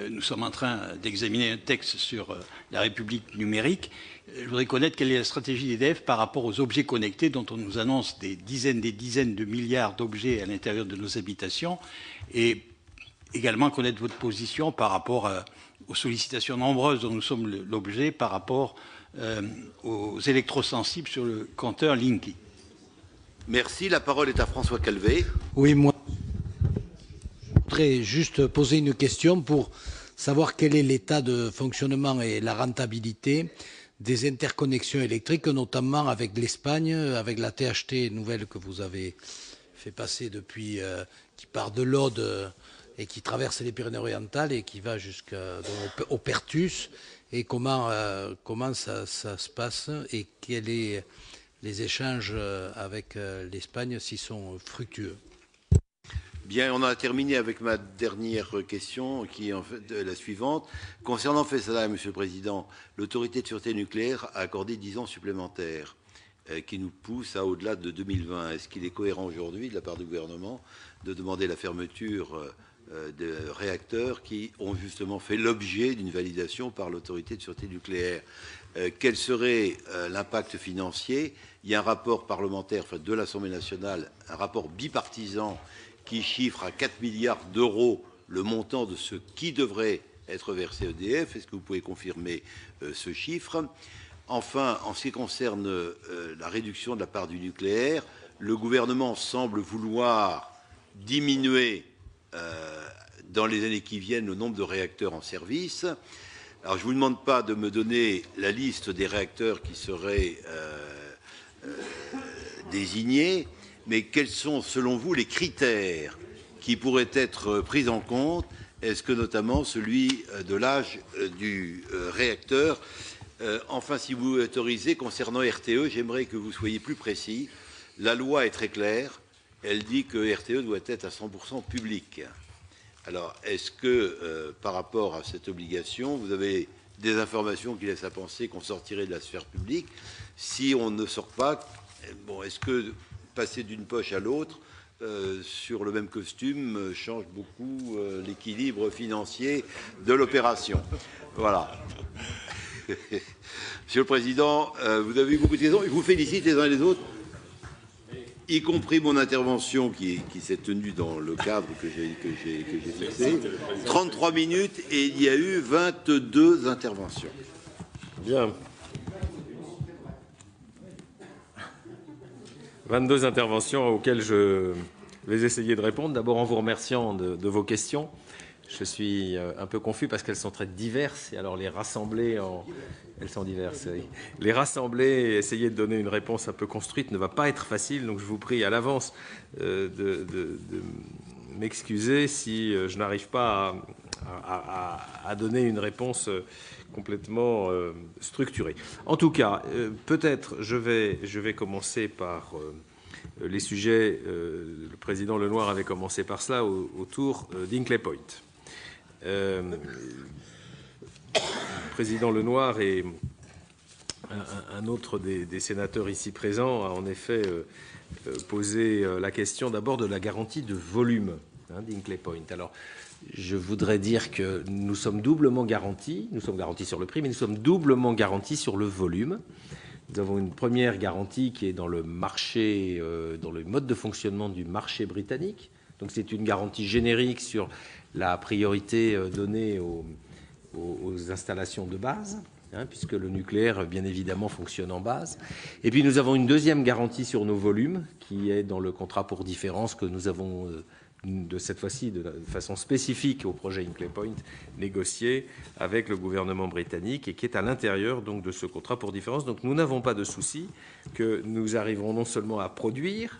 Nous sommes en train d'examiner un texte sur la République numérique. Je voudrais connaître quelle est la stratégie d'EDF par rapport aux objets connectés dont on nous annonce des dizaines de milliards d'objets à l'intérieur de nos habitations, et également connaître votre position par rapport aux sollicitations nombreuses dont nous sommes l'objet par rapport aux électrosensibles sur le compteur Linky. Merci. La parole est à François Calvet. Oui, moi, je voudrais juste poser une question pour savoir quel est l'état de fonctionnement et la rentabilité des interconnexions électriques, notamment avec l'Espagne, avec la THT nouvelle que vous avez fait passer depuis, qui part de l'Aude et qui traverse les Pyrénées-Orientales et qui va jusqu'au Perthus. Et comment ça se passe et quels sont les échanges avec l'Espagne s'ils sont fructueux? Bien, on a terminé avec ma dernière question, qui est en fait la suivante. Concernant Fessenheim, Monsieur le Président, l'autorité de sûreté nucléaire a accordé 10 ans supplémentaires, qui nous poussent à au-delà de 2020. Est-ce qu'il est cohérent aujourd'hui, de la part du gouvernement, de demander la fermeture de réacteurs qui ont justement fait l'objet d'une validation par l'autorité de sûreté nucléaire? Quel serait l'impact financier? Il y a un rapport parlementaire de l'Assemblée nationale, un rapport bipartisan qui chiffre à 4 milliards d'euros le montant de ce qui devrait être versé EDF. Est-ce que vous pouvez confirmer ce chiffre? Enfin, en ce qui concerne la réduction de la part du nucléaire, le gouvernement semble vouloir diminuer dans les années qui viennent le nombre de réacteurs en service. Alors, je ne vous demande pas de me donner la liste des réacteurs qui seraient désignés, mais quels sont, selon vous, les critères qui pourraient être pris en compte? Est-ce que notamment celui de l'âge du réacteur? Enfin, si vous autorisez, concernant RTE, j'aimerais que vous soyez plus précis. La loi est très claire. Elle dit que RTE doit être à 100% public. Alors, est-ce que, par rapport à cette obligation, vous avez des informations qui laissent à penser qu'on sortirait de la sphère publique? Si on ne sort pas, bon, est-ce que passer d'une poche à l'autre sur le même costume change beaucoup l'équilibre financier de l'opération? Voilà. Monsieur le Président, vous avez eu beaucoup de questions. Je vous félicite les uns et les autres, y compris mon intervention qui s'est tenue dans le cadre que j'ai fixé. 33 minutes et il y a eu 22 interventions. Bien. 22 interventions auxquelles je vais essayer de répondre. D'abord en vous remerciant de vos questions. Je suis un peu confus parce qu'elles sont très diverses. Et alors les rassembler en... Elles sont diverses, oui. Les rassembler et essayer de donner une réponse un peu construite ne va pas être facile. Donc je vous prie à l'avance de m'excuser si je n'arrive pas à donner une réponse complètement structurée. En tout cas, peut-être je vais commencer par... les sujets, le président Lenoir avait commencé par cela autour d'Hinkley Point. Le président Lenoir et un autre des sénateurs ici présents a en effet posé la question d'abord de la garantie de volume d'Hinkley Point. Alors, je voudrais dire que nous sommes doublement garantis. Nous sommes garantis sur le prix, mais nous sommes doublement garantis sur le volume. Nous avons une première garantie qui est dans le marché, dans le mode de fonctionnement du marché britannique. Donc c'est une garantie générique sur la priorité donnée aux installations de base, puisque le nucléaire, bien évidemment, fonctionne en base. Et puis nous avons une deuxième garantie sur nos volumes, qui est dans le contrat pour différence que nous avons de cette fois-ci de façon spécifique au projet Hinkley Point négocié avec le gouvernement britannique et qui est à l'intérieur donc de ce contrat pour différence. Donc nous n'avons pas de souci que nous arriverons non seulement à produire,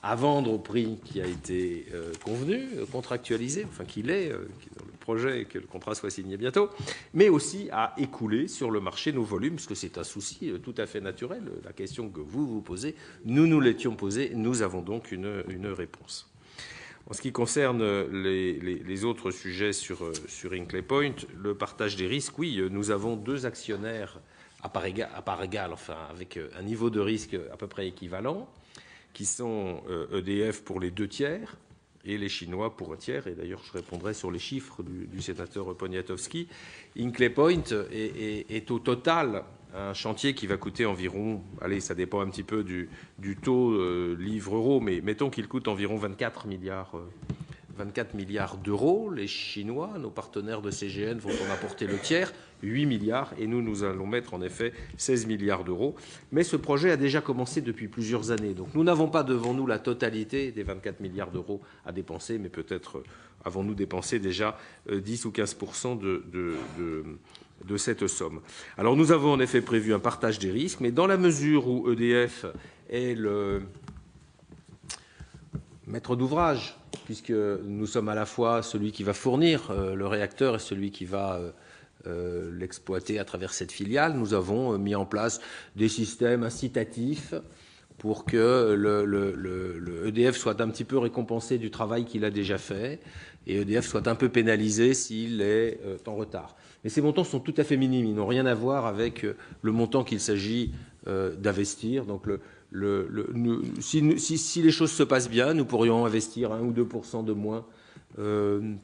à vendre au prix qui a été convenu, contractualisé, enfin qu'il est, dans le projet et que le contrat soit signé bientôt, mais aussi à écouler sur le marché nos volumes, parce que c'est un souci tout à fait naturel. La question que vous vous posez, nous nous l'étions posée, nous avons donc une réponse. En ce qui concerne les autres sujets sur Hinkley Point, le partage des risques, oui, nous avons deux actionnaires à part égale, enfin avec un niveau de risque à peu près équivalent, qui sont EDF pour les 2 tiers et les Chinois pour 1 tiers. Et d'ailleurs, je répondrai sur les chiffres du sénateur Poniatowski. Hinkley Point est au total un chantier qui va coûter environ, allez, ça dépend un petit peu du taux livre-euro, mais mettons qu'il coûte environ 24 milliards d'euros. Les Chinois, nos partenaires de CGN, vont en apporter le tiers, 8 milliards, et nous allons mettre en effet 16 milliards d'euros. Mais ce projet a déjà commencé depuis plusieurs années, donc nous n'avons pas devant nous la totalité des 24 milliards d'euros à dépenser, mais peut-être avons-nous dépensé déjà 10 ou 15% de cette somme. Alors nous avons en effet prévu un partage des risques, mais dans la mesure où EDF est le maître d'ouvrage, puisque nous sommes à la fois celui qui va fournir le réacteur et celui qui va l'exploiter à travers cette filiale, nous avons mis en place des systèmes incitatifs pour que le EDF soit un petit peu récompensé du travail qu'il a déjà fait et EDF soit un peu pénalisé s'il est en retard. Mais ces montants sont tout à fait minimes, ils n'ont rien à voir avec le montant qu'il s'agit d'investir. Donc si les choses se passent bien, nous pourrions investir 1 ou 2% de moins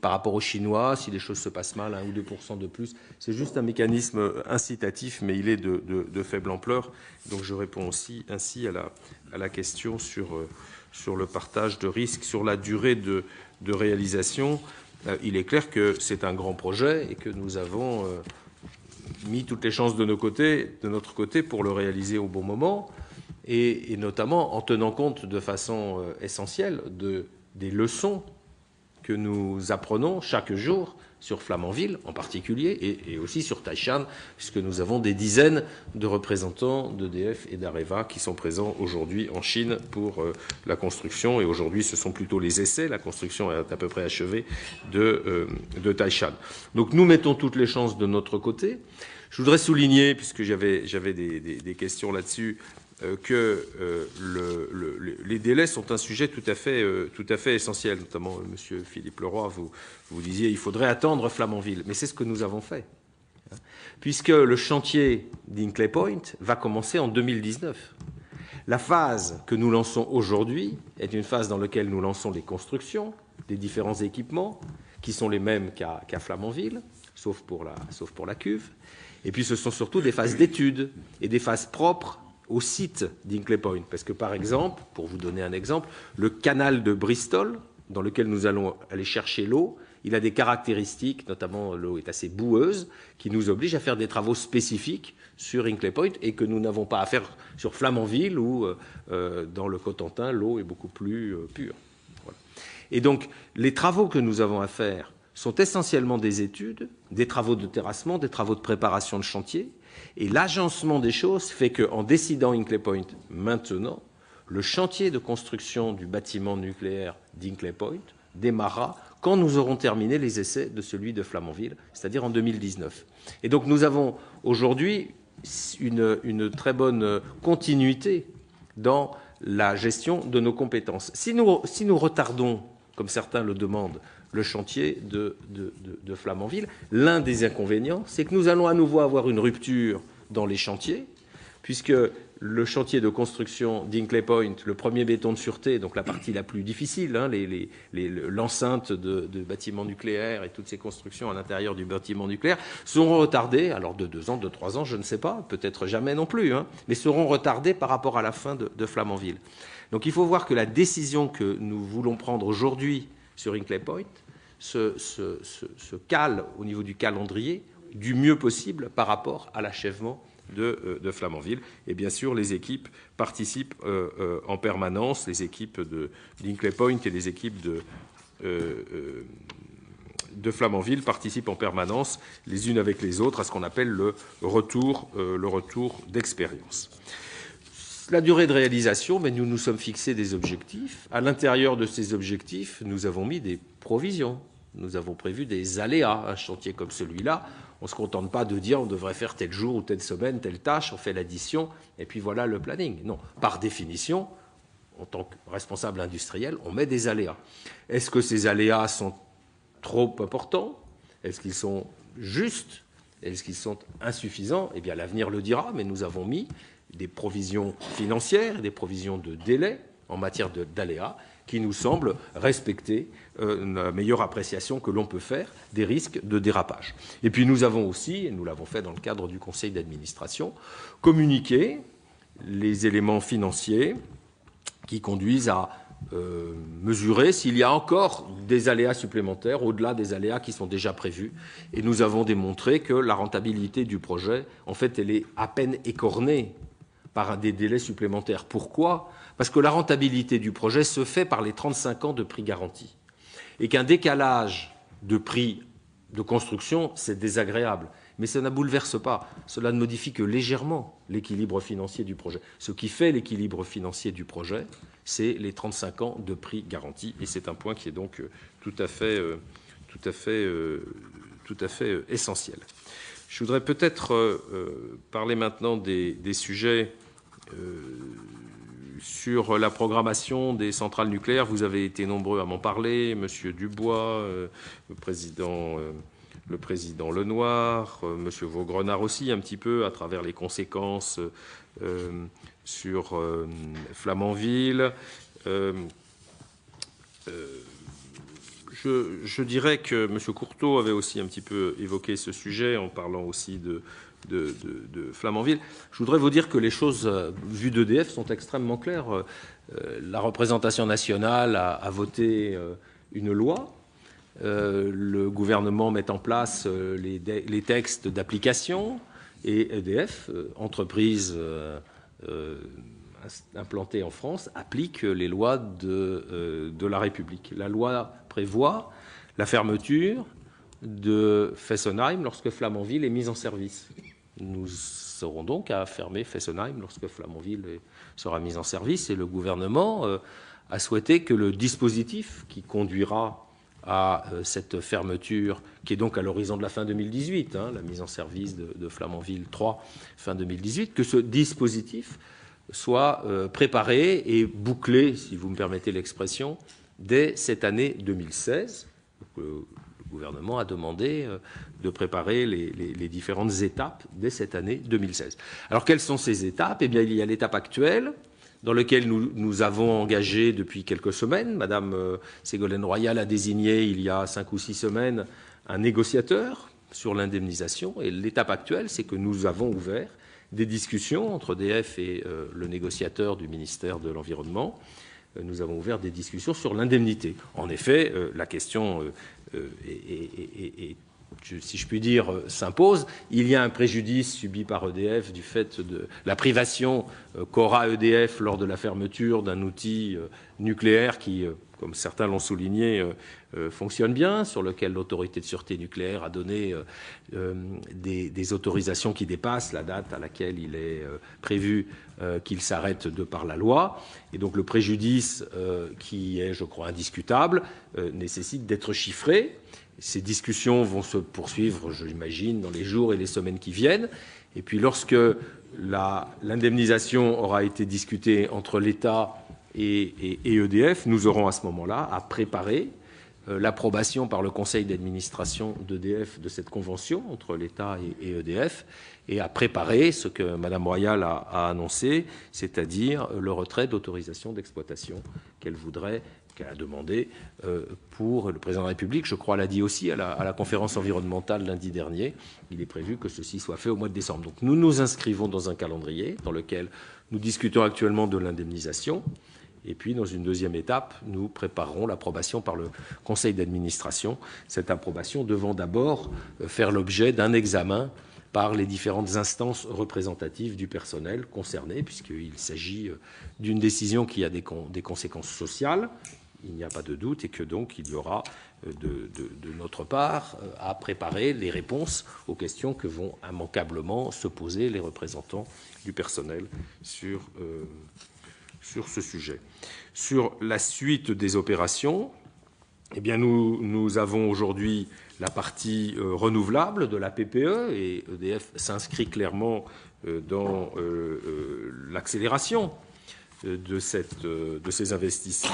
par rapport aux Chinois. Si les choses se passent mal, 1 ou 2% de plus. C'est juste un mécanisme incitatif, mais il est de faible ampleur. Donc je réponds aussi ainsi à la question sur le partage de risques, sur la durée de réalisation. Il est clair que c'est un grand projet et que nous avons mis toutes les chances de notre côté pour le réaliser au bon moment, et notamment en tenant compte de façon essentielle des leçons que nous apprenons chaque jour sur Flamanville en particulier, et aussi sur Taishan, puisque nous avons des dizaines de représentants d'EDF et d'Areva qui sont présents aujourd'hui en Chine pour la construction, et aujourd'hui ce sont plutôt les essais, la construction est à peu près achevée de Taishan. Donc nous mettons toutes les chances de notre côté. Je voudrais souligner, puisque j'avais des questions là-dessus, que les délais sont un sujet tout à fait essentiel. Notamment, Monsieur Philippe Leroy, vous disiez il faudrait attendre Flamanville. Mais c'est ce que nous avons fait. Puisque le chantier d'Hinkley Point va commencer en 2019. La phase que nous lançons aujourd'hui est une phase dans laquelle nous lançons les constructions des différents équipements, qui sont les mêmes qu'à Flamanville, sauf pour la cuve. Et puis ce sont surtout des phases d'études et des phases propres au site d'Hinkley Point. Parce que, par exemple, pour vous donner un exemple, le canal de Bristol, dans lequel nous allons aller chercher l'eau, il a des caractéristiques, notamment l'eau est assez boueuse, qui nous obligent à faire des travaux spécifiques sur Hinkley Point et que nous n'avons pas à faire sur Flamanville où, dans le Cotentin, l'eau est beaucoup plus pure. Voilà. Et donc, les travaux que nous avons à faire sont essentiellement des études, des travaux de terrassement, des travaux de préparation de chantier. Et l'agencement des choses fait qu'en décidant Hinkley Point maintenant, le chantier de construction du bâtiment nucléaire d'Hinkley Point démarrera quand nous aurons terminé les essais de celui de Flamanville, c'est-à-dire en 2019. Et donc nous avons aujourd'hui une très bonne continuité dans la gestion de nos compétences. Si nous retardons, comme certains le demandent, le chantier de Flamanville, l'un des inconvénients, c'est que nous allons à nouveau avoir une rupture dans les chantiers, puisque le chantier de construction d'Hinkley Point, le premier béton de sûreté, donc la partie la plus difficile, hein, l'enceinte de bâtiments nucléaires et toutes ces constructions à l'intérieur du bâtiment nucléaire, seront retardés, alors de 2 ans, de 3 ans, je ne sais pas, peut-être jamais non plus, hein, mais seront retardés par rapport à la fin de Flamanville. Donc il faut voir que la décision que nous voulons prendre aujourd'hui sur Hinkley Point se cale au niveau du calendrier du mieux possible par rapport à l'achèvement de Flamanville. Et bien sûr, les équipes participent en permanence, les équipes d'Hinkley Point et les équipes de Flamanville participent en permanence les unes avec les autres à ce qu'on appelle le retour d'expérience. La durée de réalisation, mais nous nous sommes fixés des objectifs. À l'intérieur de ces objectifs, nous avons mis des provisions. Nous avons prévu des aléas. Un chantier comme celui-là, on ne se contente pas de dire on devrait faire tel jour ou telle semaine, telle tâche, on fait l'addition, et puis voilà le planning. Non, par définition, en tant que responsable industriel, on met des aléas. Est-ce que ces aléas sont trop importants? Est-ce qu'ils sont justes? Est-ce qu'ils sont insuffisants? Eh bien, l'avenir le dira, mais nous avons mis des provisions financières, des provisions de délai en matière d'aléas qui nous semblent respecter une meilleure appréciation que l'on peut faire des risques de dérapage. Et puis nous avons aussi, et nous l'avons fait dans le cadre du conseil d'administration, communiqué les éléments financiers qui conduisent à mesurer s'il y a encore des aléas supplémentaires au-delà des aléas qui sont déjà prévus. Et nous avons démontré que la rentabilité du projet, en fait, elle est à peine écornée par des délais supplémentaires. Pourquoi ? Parce que la rentabilité du projet se fait par les 35 ans de prix garanti. Et qu'un décalage de prix de construction, c'est désagréable. Mais ça ne bouleverse pas. Cela ne modifie que légèrement l'équilibre financier du projet. Ce qui fait l'équilibre financier du projet, c'est les 35 ans de prix garanti. Et c'est un point qui est donc tout à fait essentiel. Je voudrais peut-être parler maintenant des sujets sur la programmation des centrales nucléaires. Vous avez été nombreux à m'en parler, Monsieur Dubois, le président Lenoir, Monsieur Vaugrenard aussi un petit peu, à travers les conséquences sur Flamanville. Je dirais que M. Courteau avait aussi un petit peu évoqué ce sujet en parlant aussi de Flamanville. Je voudrais vous dire que les choses vues d'EDF sont extrêmement claires. La représentation nationale a voté une loi. Le gouvernement met en place les textes d'application et EDF, entreprise implantée en France, applique les lois de la République. La loi prévoit la fermeture de Fessenheim lorsque Flamanville est mise en service. Nous aurons donc à fermer Fessenheim lorsque Flamanville sera mise en service, et le gouvernement a souhaité que le dispositif qui conduira à cette fermeture, qui est donc à l'horizon de la fin 2018, la mise en service de Flamanville 3 fin 2018, que ce dispositif soit préparé et bouclé, si vous me permettez l'expression, dès cette année 2016. Le gouvernement a demandé de préparer les différentes étapes dès cette année 2016. Alors, quelles sont ces étapes? Eh bien, il y a l'étape actuelle, dans laquelle nous avons engagé depuis quelques semaines. Madame Ségolène Royal a désigné, il y a 5 ou 6 semaines, un négociateur sur l'indemnisation. Et l'étape actuelle, c'est que nous avons ouvert des discussions entre EDF et le négociateur du ministère de l'Environnement. Nous avons ouvert des discussions sur l'indemnité. En effet, la question si je puis dire, s'impose. Il y a un préjudice subi par EDF du fait de la privation qu'aura EDF lors de la fermeture d'un outil nucléaire qui, comme certains l'ont souligné, fonctionne bien, sur lequel l'autorité de sûreté nucléaire a donné des autorisations qui dépassent la date à laquelle il est prévu qu'il s'arrête de par la loi. Et donc le préjudice, qui est, je crois, indiscutable, nécessite d'être chiffré. Ces discussions vont se poursuivre, je l'imagine, dans les jours et les semaines qui viennent. Et puis lorsque l'indemnisation aura été discutée entre l'État et EDF, nous aurons à ce moment-là à préparer l'approbation par le conseil d'administration d'EDF de cette convention entre l'État et EDF, et à préparer ce que Mme Royal a annoncé, c'est-à-dire le retrait d'autorisation d'exploitation qu'elle a demandé pour le président de la République. Je crois l'a dit aussi à la conférence environnementale lundi dernier. Il est prévu que ceci soit fait au mois de décembre. Donc nous nous inscrivons dans un calendrier dans lequel nous discutons actuellement de l'indemnisation. Et puis, dans une deuxième étape, nous préparerons l'approbation par le conseil d'administration, cette approbation devant d'abord faire l'objet d'un examen par les différentes instances représentatives du personnel concerné, puisqu'il s'agit d'une décision qui a des conséquences sociales, il n'y a pas de doute, et que donc il y aura de notre part à préparer les réponses aux questions que vont immanquablement se poser les représentants du personnel sur ce sujet. Sur la suite des opérations, eh bien nous avons aujourd'hui la partie renouvelable de la PPE, et EDF s'inscrit clairement dans l'accélération de ces investissements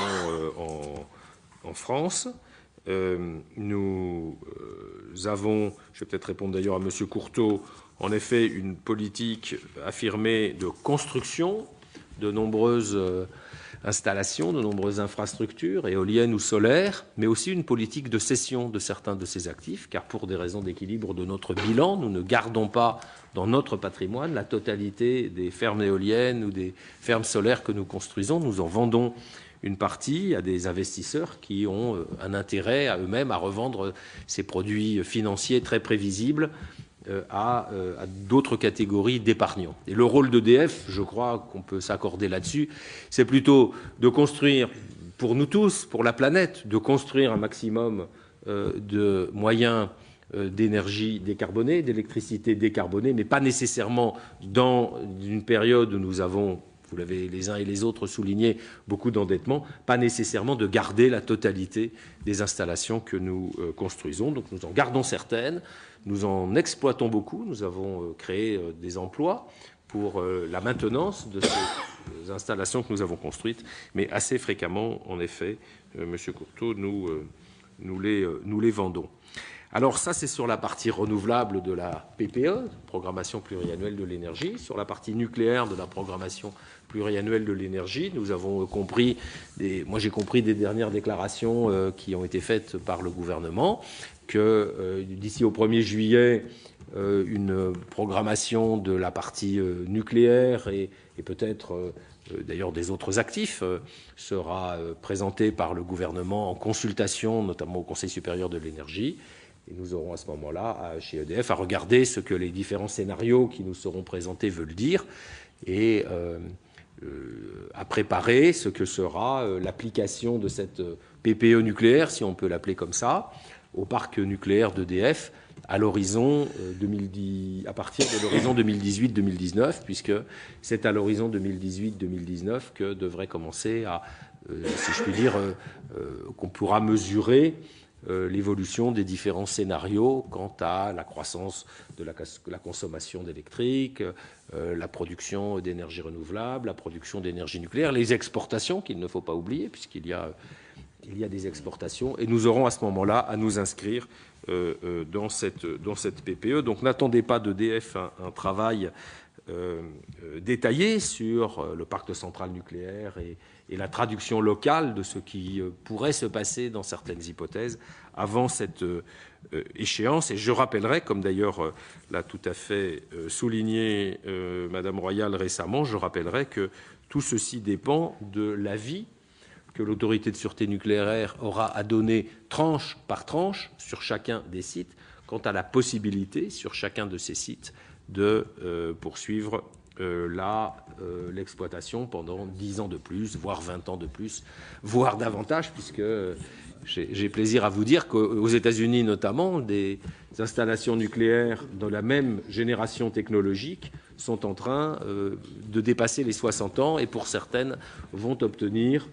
en France. Nous avons, je vais peut-être répondre d'ailleurs à M. Courteau, en effet une politique affirmée de construction de nombreuses installations, de nombreuses infrastructures, éoliennes ou solaires, mais aussi une politique de cession de certains de ces actifs, car pour des raisons d'équilibre de notre bilan, nous ne gardons pas dans notre patrimoine la totalité des fermes éoliennes ou des fermes solaires que nous construisons. Nous en vendons une partie à des investisseurs qui ont un intérêt à eux-mêmes à revendre ces produits financiers très prévisibles à d'autres catégories d'épargnants. Et le rôle d'EDF, je crois qu'on peut s'accorder là-dessus, c'est plutôt de construire, pour nous tous, pour la planète, de construire un maximum de moyens d'énergie décarbonée, d'électricité décarbonée, mais pas nécessairement dans une période où nous avons, vous l'avez les uns et les autres souligné, beaucoup d'endettement, pas nécessairement de garder la totalité des installations que nous construisons. Donc nous en gardons certaines, nous en exploitons beaucoup, nous avons créé des emplois pour la maintenance de ces installations que nous avons construites, mais assez fréquemment, en effet, Monsieur Courteau, nous les vendons. Alors ça, c'est sur la partie renouvelable de la PPE, programmation pluriannuelle de l'énergie. Sur la partie nucléaire de la programmation pluriannuelle de l'énergie, nous avons compris, moi j'ai compris des dernières déclarations qui ont été faites par le gouvernement, que d'ici au 1er juillet, une programmation de la partie nucléaire et peut-être d'ailleurs des autres actifs sera présentée par le gouvernement en consultation, notamment au Conseil supérieur de l'énergie. Et nous aurons à ce moment-là, chez EDF, à regarder ce que les différents scénarios qui nous seront présentés veulent dire et à préparer ce que sera l'application de cette PPE nucléaire, si on peut l'appeler comme ça, au parc nucléaire d'EDF à l'horizon à partir de l'horizon 2018-2019, puisque c'est à l'horizon 2018-2019 que devrait commencer à, si je puis dire, qu'on pourra mesurer l'évolution des différents scénarios quant à la croissance de la consommation d'électrique, la production d'énergie renouvelable, la production d'énergie nucléaire, les exportations qu'il ne faut pas oublier, puisqu'il y a des exportations, et nous aurons à ce moment-là à nous inscrire dans cette PPE. Donc n'attendez pas d'EDF un travail détaillé sur le parc de centrales nucléaires et la traduction locale de ce qui pourrait se passer dans certaines hypothèses avant cette échéance. Et je rappellerai, comme d'ailleurs l'a tout à fait souligné Madame Royal récemment, je rappellerai que tout ceci dépend de l'avis que l'autorité de sûreté nucléaire aura à donner tranche par tranche sur chacun des sites quant à la possibilité sur chacun de ces sites de poursuivre l'exploitation pendant 10 ans de plus, voire 20 ans de plus, voire davantage, puisque j'ai plaisir à vous dire qu'aux États-Unis notamment, des installations nucléaires de la même génération technologique sont en train de dépasser les 60 ans et pour certaines vont obtenir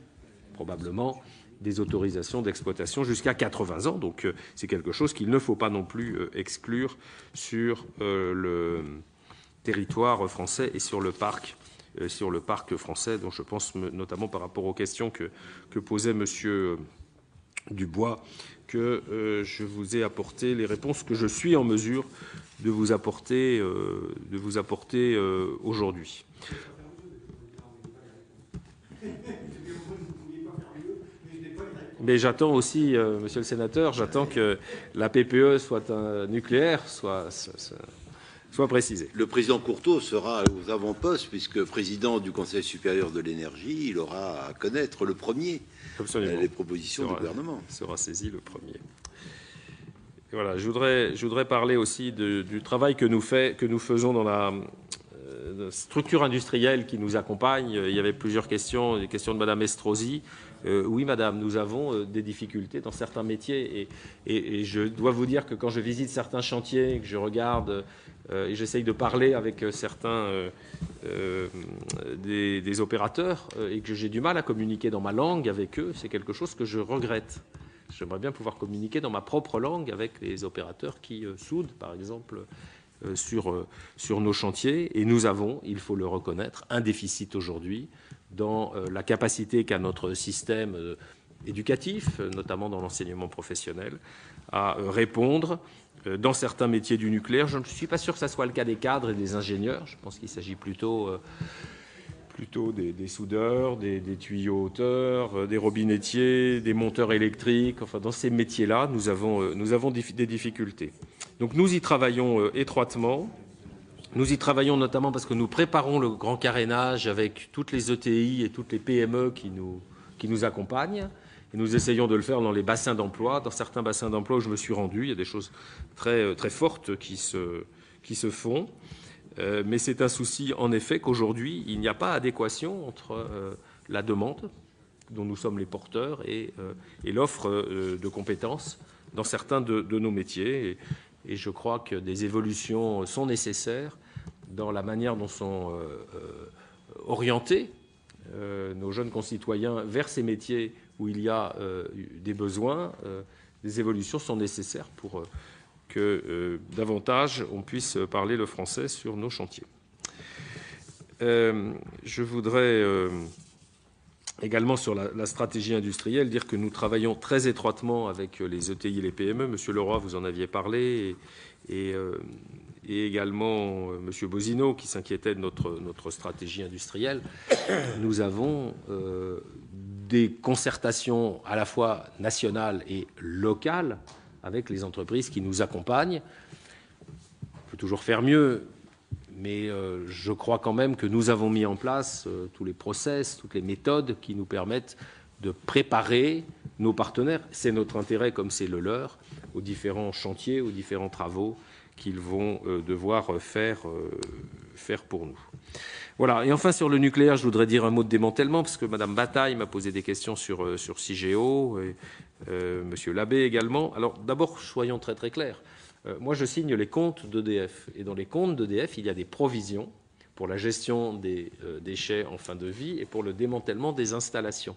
probablement des autorisations d'exploitation jusqu'à 80 ans. Donc c'est quelque chose qu'il ne faut pas non plus exclure sur le territoire français et sur le parc français, dont je pense notamment par rapport aux questions que posait Monsieur Dubois, que je vous ai apporté les réponses que je suis en mesure de vous apporter aujourd'hui. Mais j'attends aussi, Monsieur le Sénateur, j'attends que la PPE soit nucléaire, soit précisée. Le président Courteau sera aux avant-postes, puisque président du Conseil supérieur de l'énergie, il aura à connaître le premier les propositions du gouvernement. Il sera saisi le premier. Et voilà, je voudrais parler aussi du travail que nous faisons dans la structure industrielle qui nous accompagne. Il y avait plusieurs questions, des questions de Madame Estrosi. Oui, madame, nous avons des difficultés dans certains métiers et je dois vous dire que quand je visite certains chantiers, que je regarde et j'essaye de parler avec certains des opérateurs et que j'ai du mal à communiquer dans ma langue avec eux, c'est quelque chose que je regrette. J'aimerais bien pouvoir communiquer dans ma propre langue avec les opérateurs qui soudent, par exemple, sur nos chantiers. Et nous avons, il faut le reconnaître, un déficit aujourd'hui dans la capacité qu'a notre système éducatif, notamment dans l'enseignement professionnel, à répondre dans certains métiers du nucléaire. Je ne suis pas sûr que ce soit le cas des cadres et des ingénieurs. Je pense qu'il s'agit plutôt des soudeurs, des tuyaux hauteurs, des robinettiers, des monteurs électriques. Enfin, dans ces métiers-là, nous avons des difficultés. Donc nous y travaillons étroitement. Nous y travaillons notamment parce que nous préparons le grand carénage avec toutes les ETI et toutes les PME qui nous accompagnent. Et nous essayons de le faire dans les bassins d'emploi. Dans certains bassins d'emploi où je me suis rendu, il y a des choses très, très fortes qui se font. Mais c'est un souci, en effet, qu'aujourd'hui, il n'y a pas adéquation entre la demande, dont nous sommes les porteurs, et l'offre de compétences dans certains de nos métiers. Et je crois que des évolutions sont nécessaires dans la manière dont sont orientés nos jeunes concitoyens vers ces métiers où il y a des besoins. Des évolutions sont nécessaires pour que davantage on puisse parler le français sur nos chantiers. Je voudrais également sur la stratégie industrielle dire que nous travaillons très étroitement avec les ETI et les PME. Monsieur Leroy, vous en aviez parlé, et également Monsieur Bozino qui s'inquiétait de notre stratégie industrielle. Nous avons des concertations à la fois nationales et locales avec les entreprises qui nous accompagnent. On peut toujours faire mieux, mais je crois quand même que nous avons mis en place tous les process, toutes les méthodes qui nous permettent de préparer nos partenaires. C'est notre intérêt comme c'est le leur, aux différents chantiers, aux différents travaux qu'ils vont devoir faire pour nous. Voilà. Et enfin, sur le nucléaire, je voudrais dire un mot de démantèlement, parce que Mme Bataille m'a posé des questions sur Cigéo, et M. Labbé également. Alors, d'abord, soyons très très clairs. Moi, je signe les comptes d'EDF. Et dans les comptes d'EDF, il y a des provisions pour la gestion des déchets en fin de vie et pour le démantèlement des installations.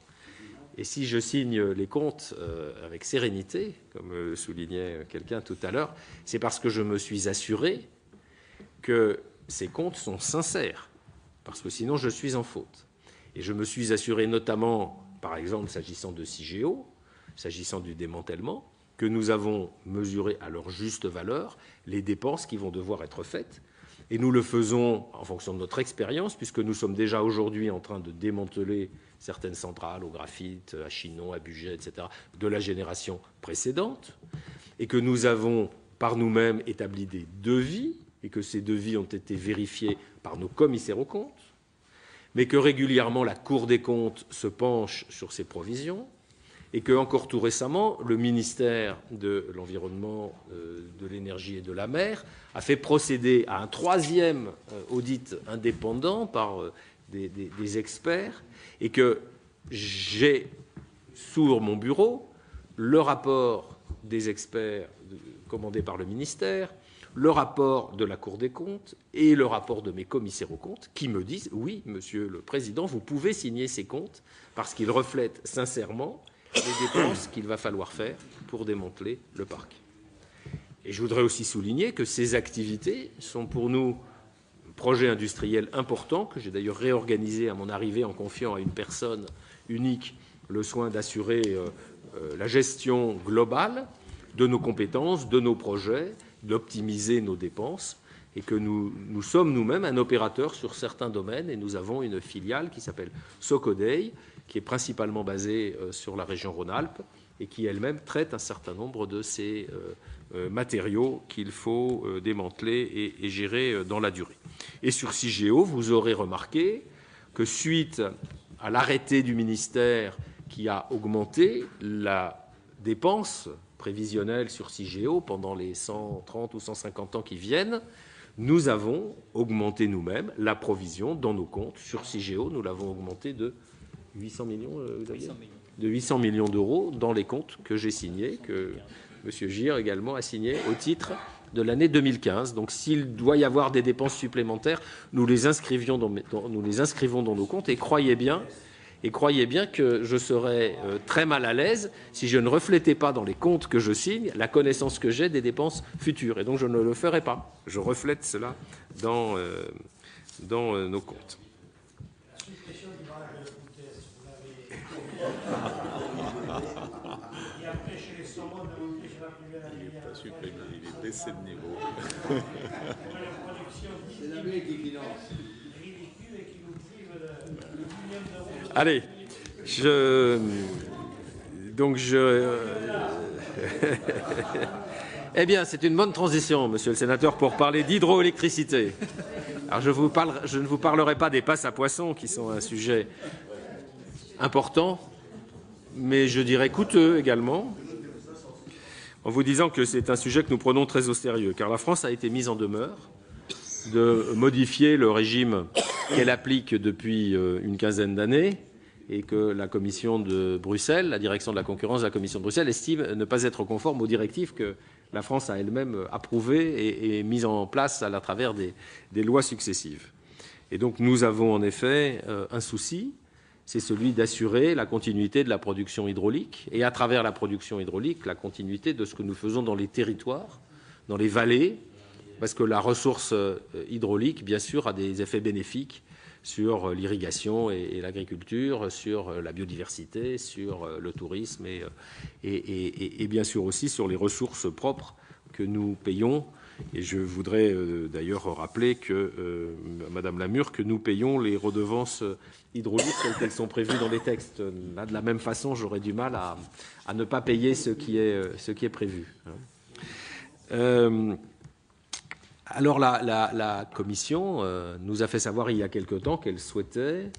Et si je signe les comptes avec sérénité, comme soulignait quelqu'un tout à l'heure, c'est parce que je me suis assuré que ces comptes sont sincères, parce que sinon je suis en faute. Et je me suis assuré notamment, par exemple, s'agissant de Cigéo, s'agissant du démantèlement, que nous avons mesuré à leur juste valeur les dépenses qui vont devoir être faites. Et nous le faisons en fonction de notre expérience, puisque nous sommes déjà aujourd'hui en train de démanteler certaines centrales au graphite, à Chinon, à Bugey, etc., de la génération précédente, et que nous avons par nous-mêmes établi des devis, et que ces devis ont été vérifiés par nos commissaires aux comptes, mais que régulièrement la Cour des comptes se penche sur ces provisions, et que, encore tout récemment, le ministère de l'Environnement, de l'Énergie et de la Mer a fait procéder à un 3e audit indépendant par des experts, et que j'ai sur mon bureau le rapport des experts commandé par le ministère, le rapport de la Cour des comptes et le rapport de mes commissaires aux comptes qui me disent « Oui, Monsieur le Président, vous pouvez signer ces comptes parce qu'ils reflètent sincèrement les dépenses qu'il va falloir faire pour démanteler le parc. » Et je voudrais aussi souligner que ces activités sont pour nous un projet industriel important, que j'ai d'ailleurs réorganisé à mon arrivée en confiant à une personne unique le soin d'assurer la gestion globale de nos compétences, de nos projets, d'optimiser nos dépenses, et que nous sommes nous-mêmes un opérateur sur certains domaines, et nous avons une filiale qui s'appelle Socodei, qui est principalement basée sur la région Rhône-Alpes et qui elle-même traite un certain nombre de ces matériaux qu'il faut démanteler et gérer dans la durée. Et sur Cigéo, vous aurez remarqué que suite à l'arrêté du ministère qui a augmenté la dépense prévisionnelle sur Cigéo pendant les 130 ou 150 ans qui viennent, nous avons augmenté nous-mêmes la provision dans nos comptes sur Cigéo. Nous l'avons augmenté de 800 millions, de 800 millions d'euros dans les comptes que j'ai signés, que M. Gir également a signé au titre de l'année 2015. Donc s'il doit y avoir des dépenses supplémentaires, nous les inscrivons dans nos comptes, et croyez bien que je serais très mal à l'aise si je ne reflétais pas dans les comptes que je signe la connaissance que j'ai des dépenses futures. Et donc je ne le ferai pas. Je reflète cela dans nos comptes. Il n'est pas supprimé, il est baissé de niveau. C'est la blague qui finance. Allez, eh bien, c'est une bonne transition, monsieur le sénateur, pour parler d'hydroélectricité. Alors, je ne vous parlerai pas des passes à poissons, qui sont un sujet important, mais je dirais coûteux également, en vous disant que c'est un sujet que nous prenons très au sérieux, car la France a été mise en demeure de modifier le régime qu'elle applique depuis une quinzaine d'années, et que la Commission de Bruxelles, la direction de la concurrence de la Commission de Bruxelles, estime ne pas être conforme aux directives que la France a elle-même approuvées et mises en place à travers des lois successives. Et donc nous avons en effet un souci, c'est celui d'assurer la continuité de la production hydraulique, et à travers la production hydraulique, la continuité de ce que nous faisons dans les territoires, dans les vallées, parce que la ressource hydraulique, bien sûr, a des effets bénéfiques sur l'irrigation et l'agriculture, sur la biodiversité, sur le tourisme et bien sûr aussi sur les ressources propres que nous payons. Et je voudrais d'ailleurs rappeler que, Madame Lamure, que nous payons les redevances hydrauliques telles qu'elles sont prévues dans les textes. Là, de la même façon, j'aurais du mal à ne pas payer ce qui est prévu. Alors la Commission nous a fait savoir il y a quelque temps qu'elle souhaitait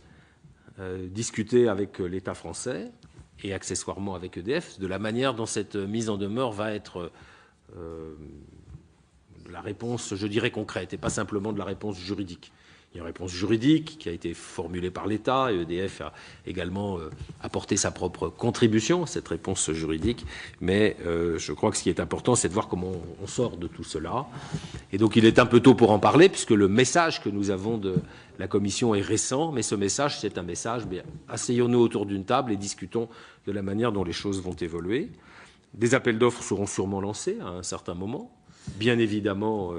discuter avec l'État français et accessoirement avec EDF de la manière dont cette mise en demeure va être la réponse, je dirais, concrète et pas simplement de la réponse juridique. Il y a une réponse juridique qui a été formulée par l'État, et EDF a également apporté sa propre contribution à cette réponse juridique, mais je crois que ce qui est important, c'est de voir comment on sort de tout cela. Et donc il est un peu tôt pour en parler, puisque le message que nous avons de la Commission est récent, mais ce message, c'est un message, asseyons-nous autour d'une table et discutons de la manière dont les choses vont évoluer. Des appels d'offres seront sûrement lancés à un certain moment. Bien évidemment,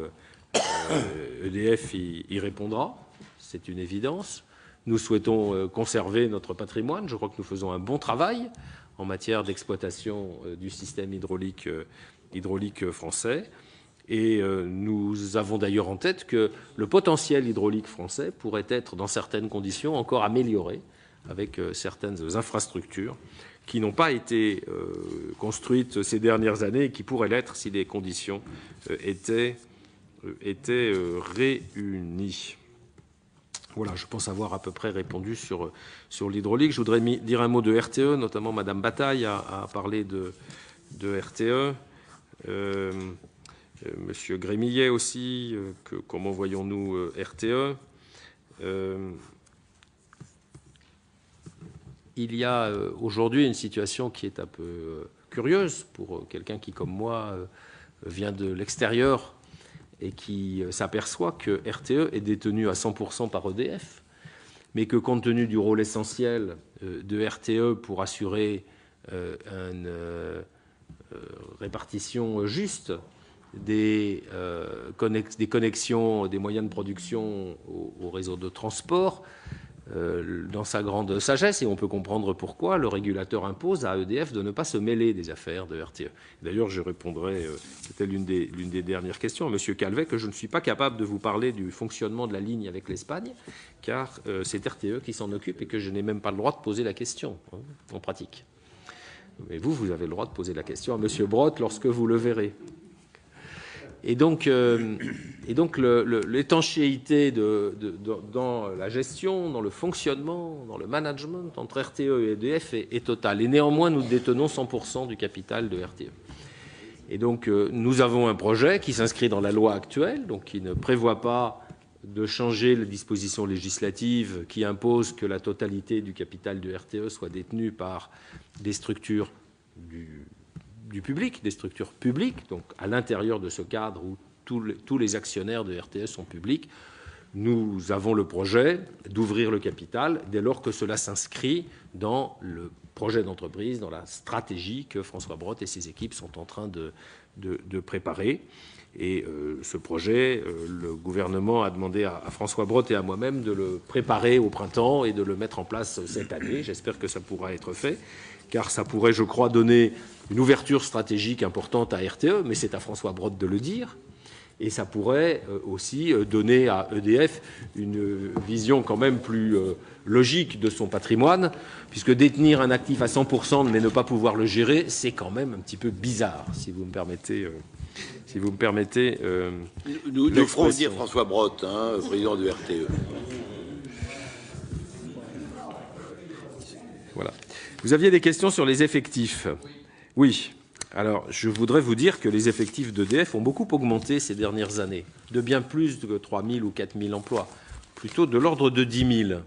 EDF y répondra, c'est une évidence. Nous souhaitons conserver notre patrimoine. Je crois que nous faisons un bon travail en matière d'exploitation du système hydraulique français. Et nous avons d'ailleurs en tête que le potentiel hydraulique français pourrait être, dans certaines conditions, encore amélioré avec certaines infrastructures qui n'ont pas été construites ces dernières années et qui pourraient l'être si les conditions étaient réunies. Voilà, je pense avoir à peu près répondu sur l'hydraulique. Je voudrais dire un mot de RTE, notamment Madame Bataille a parlé de RTE. Monsieur Grémillet aussi, comment voyons-nous RTE? Il y a aujourd'hui une situation qui est un peu curieuse pour quelqu'un qui, comme moi, vient de l'extérieur et qui s'aperçoit que RTE est détenu à 100% par EDF, mais que compte tenu du rôle essentiel de RTE pour assurer une répartition juste des connexions, des moyens de production au réseau de transport, dans sa grande sagesse, et on peut comprendre pourquoi, le régulateur impose à EDF de ne pas se mêler des affaires de RTE. D'ailleurs, je répondrai, c'était l'une des dernières questions, à M. Calvet, que je ne suis pas capable de vous parler du fonctionnement de la ligne avec l'Espagne, car c'est RTE qui s'en occupe et que je n'ai même pas le droit de poser la question, en pratique. Mais vous avez le droit de poser la question à M. Brotte lorsque vous le verrez. Et donc l'étanchéité dans la gestion, dans le fonctionnement, dans le management entre RTE et EDF est totale. Et néanmoins, nous détenons 100% du capital de RTE. Et donc, nous avons un projet qui s'inscrit dans la loi actuelle, donc qui ne prévoit pas de changer les dispositions législatives qui imposent que la totalité du capital de RTE soit détenue par des structures du public, des structures publiques, donc à l'intérieur de ce cadre où tous les actionnaires de RTE sont publics, nous avons le projet d'ouvrir le capital dès lors que cela s'inscrit dans le projet d'entreprise, dans la stratégie que François Brotte et ses équipes sont en train de préparer. Et ce projet, le gouvernement a demandé à François Brotte et à moi-même de le préparer au printemps et de le mettre en place cette année. J'espère que ça pourra être fait, car ça pourrait, je crois, donner une ouverture stratégique importante à RTE, mais c'est à François Brotte de le dire. Et ça pourrait aussi donner à EDF une vision quand même plus logique de son patrimoine, puisque détenir un actif à 100% mais ne pas pouvoir le gérer, c'est quand même un petit peu bizarre, si vous me permettez. Nous ferons dire François Brotte, président de RTE. Voilà. Vous aviez des questions sur les effectifs. Oui. Alors, je voudrais vous dire que les effectifs d'EDF ont beaucoup augmenté ces dernières années, de bien plus de 3 000 ou 4 000 emplois, plutôt de l'ordre de 10 000.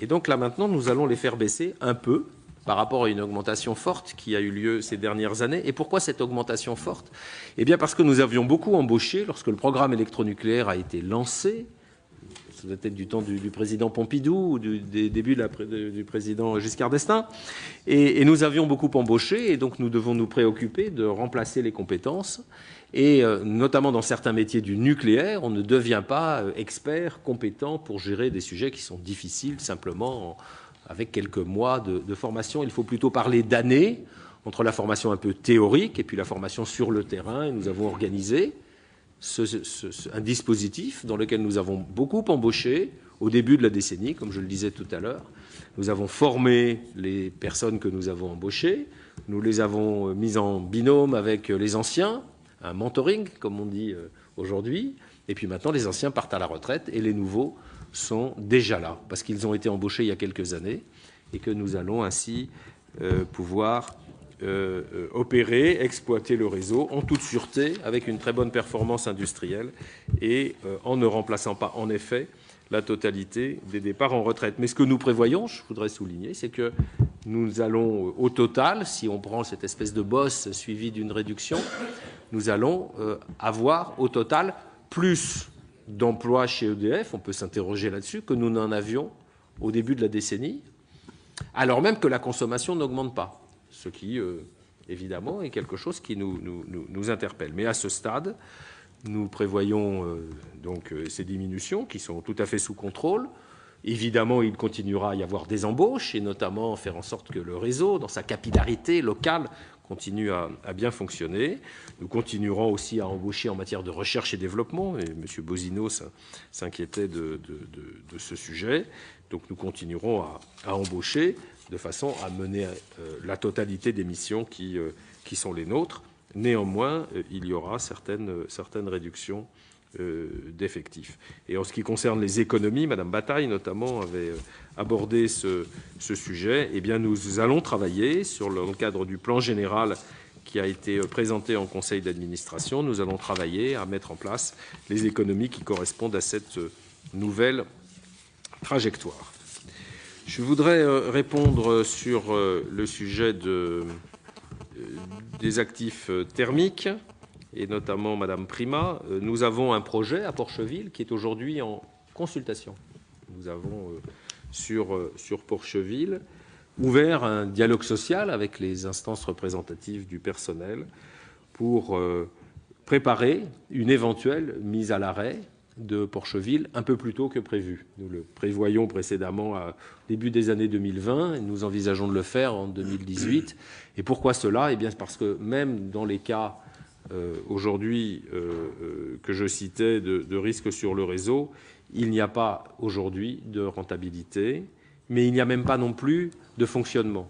Et donc là, maintenant, nous allons les faire baisser un peu par rapport à une augmentation forte qui a eu lieu ces dernières années. Et pourquoi cette augmentation forte? Eh bien, parce que nous avions beaucoup embauché lorsque le programme électronucléaire a été lancé. Ça doit être du temps du président Pompidou ou des débuts du président Giscard d'Estaing. Et nous avions beaucoup embauché, et donc nous devons nous préoccuper de remplacer les compétences. Et notamment dans certains métiers du nucléaire, on ne devient pas expert, compétent pour gérer des sujets qui sont difficiles simplement avec quelques mois de formation. Il faut plutôt parler d'années entre la formation un peu théorique et puis la formation sur le terrain. Et nous avons organisé un dispositif dans lequel nous avons beaucoup embauché au début de la décennie, comme je le disais tout à l'heure. Nous avons formé les personnes que nous avons embauchées, nous les avons mises en binôme avec les anciens, un mentoring, comme on dit aujourd'hui, et puis maintenant les anciens partent à la retraite et les nouveaux sont déjà là, parce qu'ils ont été embauchés il y a quelques années, et que nous allons ainsi pouvoir opérer, exploiter le réseau en toute sûreté, avec une très bonne performance industrielle et en ne remplaçant pas, en effet, la totalité des départs en retraite. Mais ce que nous prévoyons, je voudrais souligner, c'est que nous allons, au total, si on prend cette espèce de bosse suivie d'une réduction, nous allons avoir au total plus d'emplois chez EDF, on peut s'interroger là-dessus, que nous n'en avions au début de la décennie, alors même que la consommation n'augmente pas. Ce qui, évidemment, est quelque chose qui nous interpelle. Mais à ce stade, nous prévoyons donc ces diminutions qui sont tout à fait sous contrôle. Évidemment, il continuera à y avoir des embauches et notamment faire en sorte que le réseau, dans sa capillarité locale, continue à bien fonctionner. Nous continuerons aussi à embaucher en matière de recherche et développement. Et M. Bozino s'inquiétait de ce sujet. Donc nous continuerons à embaucher de façon à mener la totalité des missions qui sont les nôtres. Néanmoins, il y aura certaines réductions d'effectifs. Et en ce qui concerne les économies, Madame Bataille notamment avait abordé ce sujet. Eh bien, nous allons travailler dans le cadre du plan général qui a été présenté en conseil d'administration. Nous allons travailler à mettre en place les économies qui correspondent à cette nouvelle trajectoire. Je voudrais répondre sur le sujet des actifs thermiques, et notamment Madame Prima. Nous avons un projet à Porcheville qui est aujourd'hui en consultation. Nous avons sur Porcheville ouvert un dialogue social avec les instances représentatives du personnel pour préparer une éventuelle mise à l'arrêt de Porcheville un peu plus tôt que prévu. Nous le prévoyons précédemment à début des années 2020 et nous envisageons de le faire en 2018. Et pourquoi cela? Eh bien, parce que même dans les cas aujourd'hui que je citais de risque sur le réseau, il n'y a pas aujourd'hui de rentabilité, mais il n'y a même pas non plus de fonctionnement.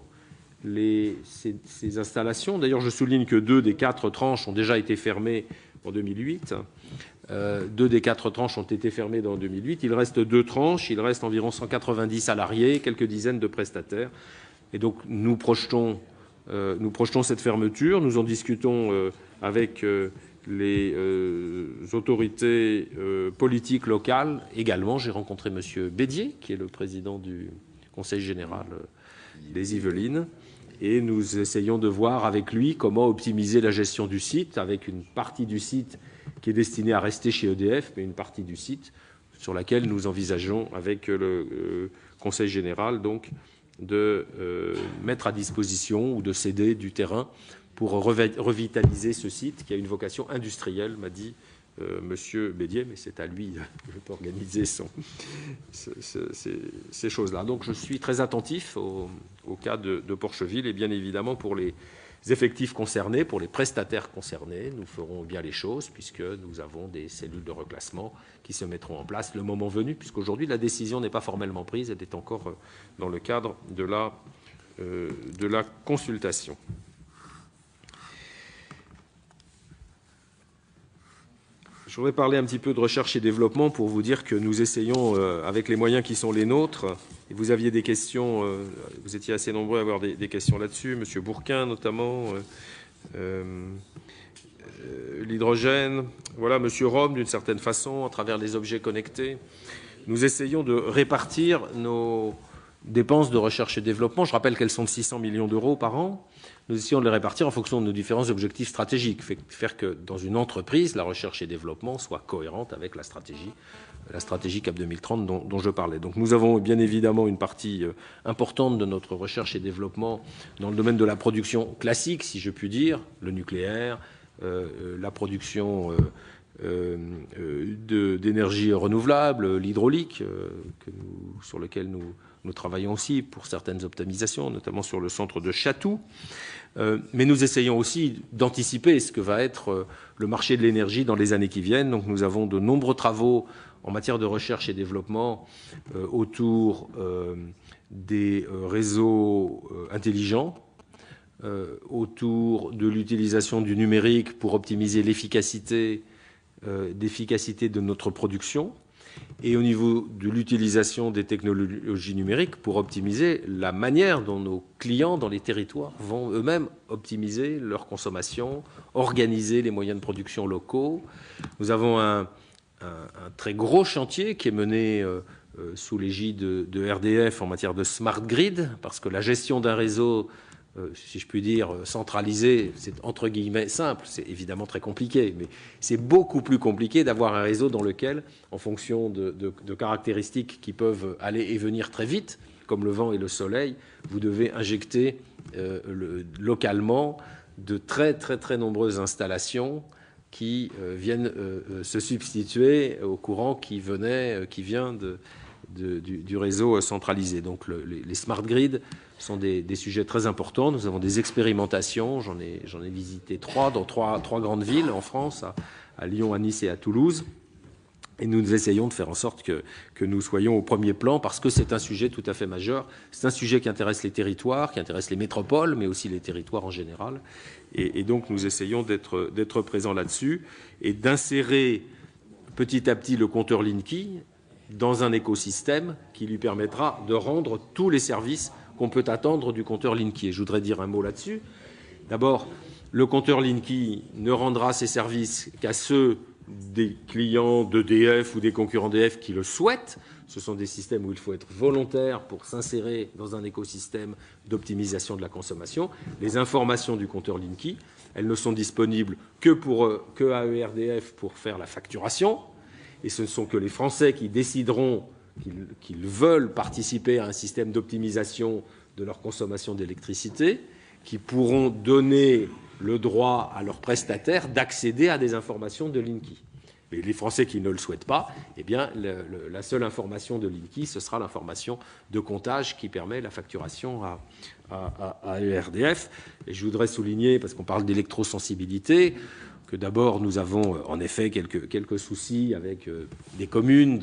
Ces installations, d'ailleurs je souligne que 2 des 4 tranches ont déjà été fermées en 2008. 2 des 4 tranches ont été fermées dans 2008. Il reste 2 tranches, il reste environ 190 salariés, quelques dizaines de prestataires. Et donc nous projetons cette fermeture. Nous en discutons avec les autorités politiques locales également. J'ai rencontré M. Bédier, qui est le président du Conseil général des Yvelines, et nous essayons de voir avec lui comment optimiser la gestion du site, avec une partie du site qui est destinée à rester chez EDF, mais une partie du site sur laquelle nous envisageons avec le Conseil général donc de mettre à disposition ou de céder du terrain pour revitaliser ce site qui a une vocation industrielle, m'a dit Monsieur Bédier, mais c'est à lui d'organiser ces choses-là. Donc je suis très attentif au cas de Porcheville et bien évidemment pour les effectifs concernés, pour les prestataires concernés, nous ferons bien les choses puisque nous avons des cellules de reclassement qui se mettront en place le moment venu, puisqu'aujourd'hui la décision n'est pas formellement prise, elle est encore dans le cadre de la consultation. Je voudrais parler un petit peu de recherche et développement pour vous dire que nous essayons, avec les moyens qui sont les nôtres, et vous aviez des questions, vous étiez assez nombreux à avoir des questions là-dessus, M. Bourquin notamment, l'hydrogène, voilà, M. Rome d'une certaine façon, à travers les objets connectés. Nous essayons de répartir nos dépenses de recherche et développement. Je rappelle qu'elles sont de 600 millions d'euros par an. Nous essayons de les répartir en fonction de nos différents objectifs stratégiques, faire que dans une entreprise, la recherche et développement soit cohérente avec la stratégie CAP 2030 dont je parlais. Donc nous avons bien évidemment une partie importante de notre recherche et développement dans le domaine de la production classique, si je puis dire, le nucléaire, la production d'énergie renouvelable, l'hydraulique, sur lequel nous travaillons aussi pour certaines optimisations, notamment sur le centre de Chatou. Mais nous essayons aussi d'anticiper ce que va être le marché de l'énergie dans les années qui viennent. Donc nous avons de nombreux travaux en matière de recherche et développement autour des réseaux intelligents, autour de l'utilisation du numérique pour optimiser l'efficacité de notre production, et au niveau de l'utilisation des technologies numériques pour optimiser la manière dont nos clients dans les territoires vont eux-mêmes optimiser leur consommation, organiser les moyens de production locaux. Nous avons un très gros chantier qui est mené sous l'égide de RDF en matière de smart grid, parce que la gestion d'un réseau, si je puis dire, centralisé, c'est entre guillemets simple, c'est évidemment très compliqué, mais c'est beaucoup plus compliqué d'avoir un réseau dans lequel, en fonction de caractéristiques qui peuvent aller et venir très vite, comme le vent et le soleil, vous devez injecter localement de très très très nombreuses installations qui viennent se substituer au courant qui vient du réseau centralisé. Donc les smart grids sont des sujets très importants. Nous avons des expérimentations. J'en ai visité 3 dans trois grandes villes en France, à Lyon, à Nice et à Toulouse. Et nous essayons de faire en sorte que nous soyons au premier plan parce que c'est un sujet tout à fait majeur. C'est un sujet qui intéresse les territoires, qui intéresse les métropoles, mais aussi les territoires en général. Et donc nous essayons d'être présents là-dessus et d'insérer petit à petit le compteur Linky dans un écosystème qui lui permettra de rendre tous les services qu'on peut attendre du compteur Linky. Et je voudrais dire un mot là-dessus. D'abord, le compteur Linky ne rendra ses services qu'à ceux des clients d'EDF ou des concurrents d'EDF qui le souhaitent. Ce sont des systèmes où il faut être volontaire pour s'insérer dans un écosystème d'optimisation de la consommation. Les informations du compteur Linky, elles ne sont disponibles que à ERDF pour faire la facturation. Et ce ne sont que les Français qui décideront qu'ils veulent participer à un système d'optimisation de leur consommation d'électricité, qui pourront donner le droit à leurs prestataires d'accéder à des informations de Linky. Mais les Français qui ne le souhaitent pas, eh bien, la seule information de Linky, ce sera l'information de comptage qui permet la facturation à ERDF. Et je voudrais souligner, parce qu'on parle d'électrosensibilité, que d'abord, nous avons en effet quelques soucis avec des communes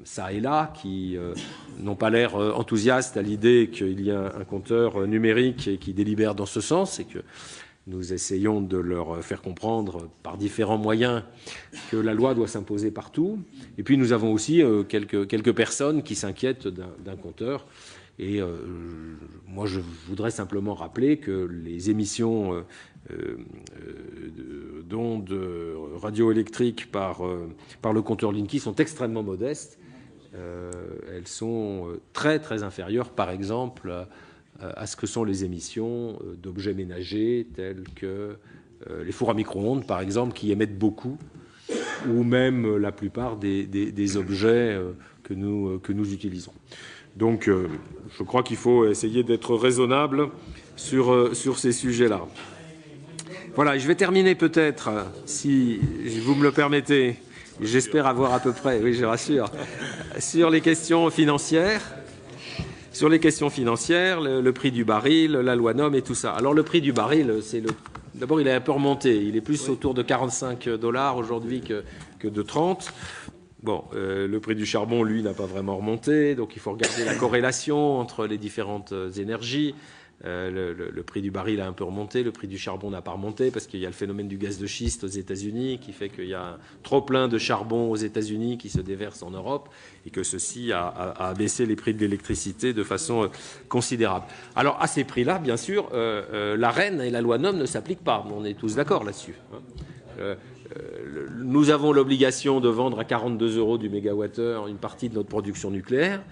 ça et là qui n'ont pas l'air enthousiastes à l'idée qu'il y a un compteur numérique qui délibère dans ce sens et que nous essayons de leur faire comprendre par différents moyens que la loi doit s'imposer partout. Et puis nous avons aussi quelques personnes qui s'inquiètent d'un compteur. Et moi, je voudrais simplement rappeler que les émissions d'ondes radioélectriques par le compteur Linky sont extrêmement modestes. Elles sont très, très inférieures, par exemple, à ce que sont les émissions d'objets ménagers tels que les fours à micro-ondes, par exemple, qui émettent beaucoup, ou même la plupart des objets que nous utilisons. Donc, je crois qu'il faut essayer d'être raisonnable sur ces sujets-là. Voilà, je vais terminer peut-être, si vous me le permettez, j'espère avoir à peu près, oui, je rassure, sur les questions financières. Sur les questions financières, le prix du baril, la loi NOM et tout ça. Alors, le prix du baril, d'abord, il est un peu remonté. Il est plus autour de 45 $ aujourd'hui que de 30. Bon, le prix du charbon, lui, n'a pas vraiment remonté, donc il faut regarder la corrélation entre les différentes énergies. Le prix du baril a un peu remonté, le prix du charbon n'a pas remonté parce qu'il y a le phénomène du gaz de schiste aux États-Unis qui fait qu'il y a un trop-plein de charbon aux États-Unis qui se déverse en Europe et que ceci a abaissé les prix de l'électricité de façon considérable. Alors, à ces prix-là, bien sûr, l'AREN et la loi NOM ne s'appliquent pas. On est tous d'accord là-dessus. Nous avons l'obligation de vendre à 42 € du mégawattheure une partie de notre production nucléaire,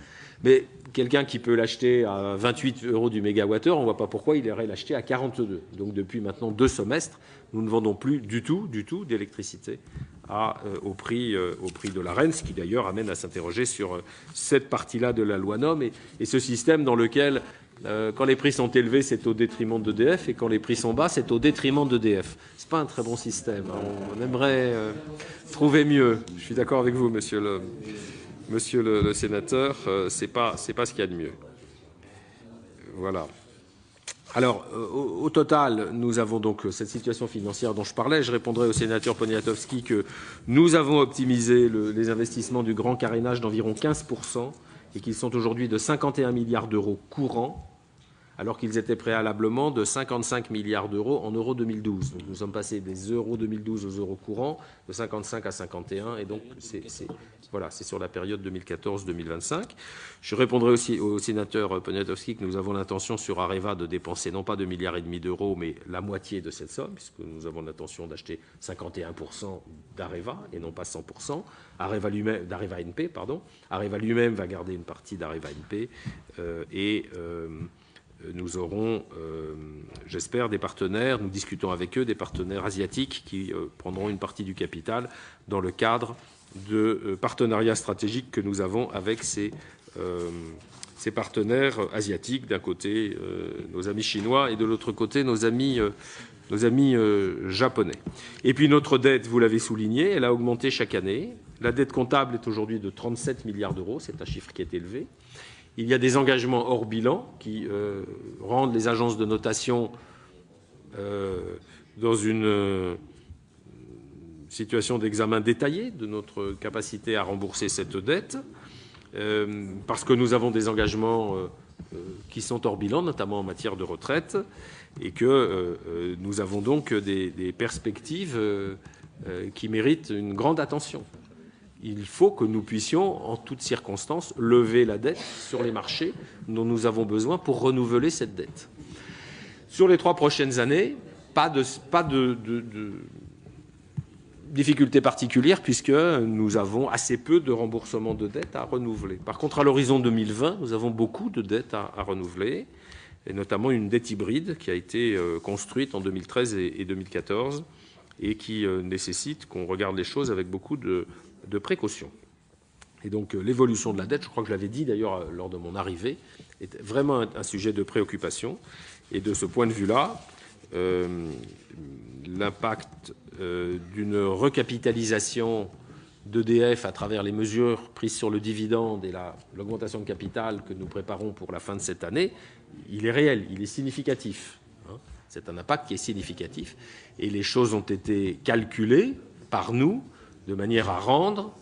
mais quelqu'un qui peut l'acheter à 28 € du mégawattheure, on ne voit pas pourquoi il irait l'acheter à 42. Donc depuis maintenant 2 semestres, nous ne vendons plus du tout d'électricité au prix de l'AREN, ce qui d'ailleurs amène à s'interroger sur cette partie-là de la loi NOM et ce système dans lequel quand les prix sont élevés, c'est au détriment d'EDF, et quand les prix sont bas, c'est au détriment d'EDF. Ce n'est pas un très bon système. On aimerait trouver mieux. Je suis d'accord avec vous, monsieur le sénateur. C'est pas ce qu'il y a de mieux. Voilà. Alors, au total, nous avons donc cette situation financière dont je parlais. Je répondrai au sénateur Poniatowski que nous avons optimisé les investissements du grand carénage d'environ 15% et qu'ils sont aujourd'hui de 51 milliards d'euros courants, alors qu'ils étaient préalablement de 55 milliards d'euros en euros 2012. Donc nous sommes passés des euros 2012 aux euros courants, de 55 à 51, et donc c'est sur la période 2014-2025. Je répondrai aussi au sénateur Poniatowski que nous avons l'intention sur Areva de dépenser non pas 2,5 milliards d'euros, mais la moitié de cette somme, puisque nous avons l'intention d'acheter 51% d'Areva et non pas 100%. d'Areva NP, pardon. Areva lui-même va garder une partie d'Areva NP nous aurons, j'espère, des partenaires, nous discutons avec eux, des partenaires asiatiques qui prendront une partie du capital dans le cadre de partenariats stratégiques que nous avons avec ces partenaires asiatiques. D'un côté, nos amis chinois et de l'autre côté, nos amis japonais. Et puis notre dette, vous l'avez souligné, elle a augmenté chaque année. La dette comptable est aujourd'hui de 37 milliards d'euros, c'est un chiffre qui est élevé. Il y a des engagements hors bilan qui rendent les agences de notation dans une situation d'examen détaillé de notre capacité à rembourser cette dette, parce que nous avons des engagements qui sont hors bilan, notamment en matière de retraite, et que nous avons donc des perspectives qui mérite une grande attention. Il faut que nous puissions, en toutes circonstances, lever la dette sur les marchés dont nous avons besoin pour renouveler cette dette. Sur les 3 prochaines années, pas de difficultés particulières puisque nous avons assez peu de remboursements de dettes à renouveler. Par contre, à l'horizon 2020, nous avons beaucoup de dettes à renouveler, et notamment une dette hybride qui a été construite en 2013 et 2014 et qui nécessite qu'on regarde les choses avec beaucoup de précaution. Et donc l'évolution de la dette, je crois que je l'avais dit d'ailleurs lors de mon arrivée, est vraiment un sujet de préoccupation. Et de ce point de vue-là, l'impact d'une recapitalisation d'EDF à travers les mesures prises sur le dividende et l'augmentation de capital que nous préparons pour la fin de cette année, il est réel, il est significatif. C'est un impact qui est significatif. Et les choses ont été calculées par nous de manière à rendre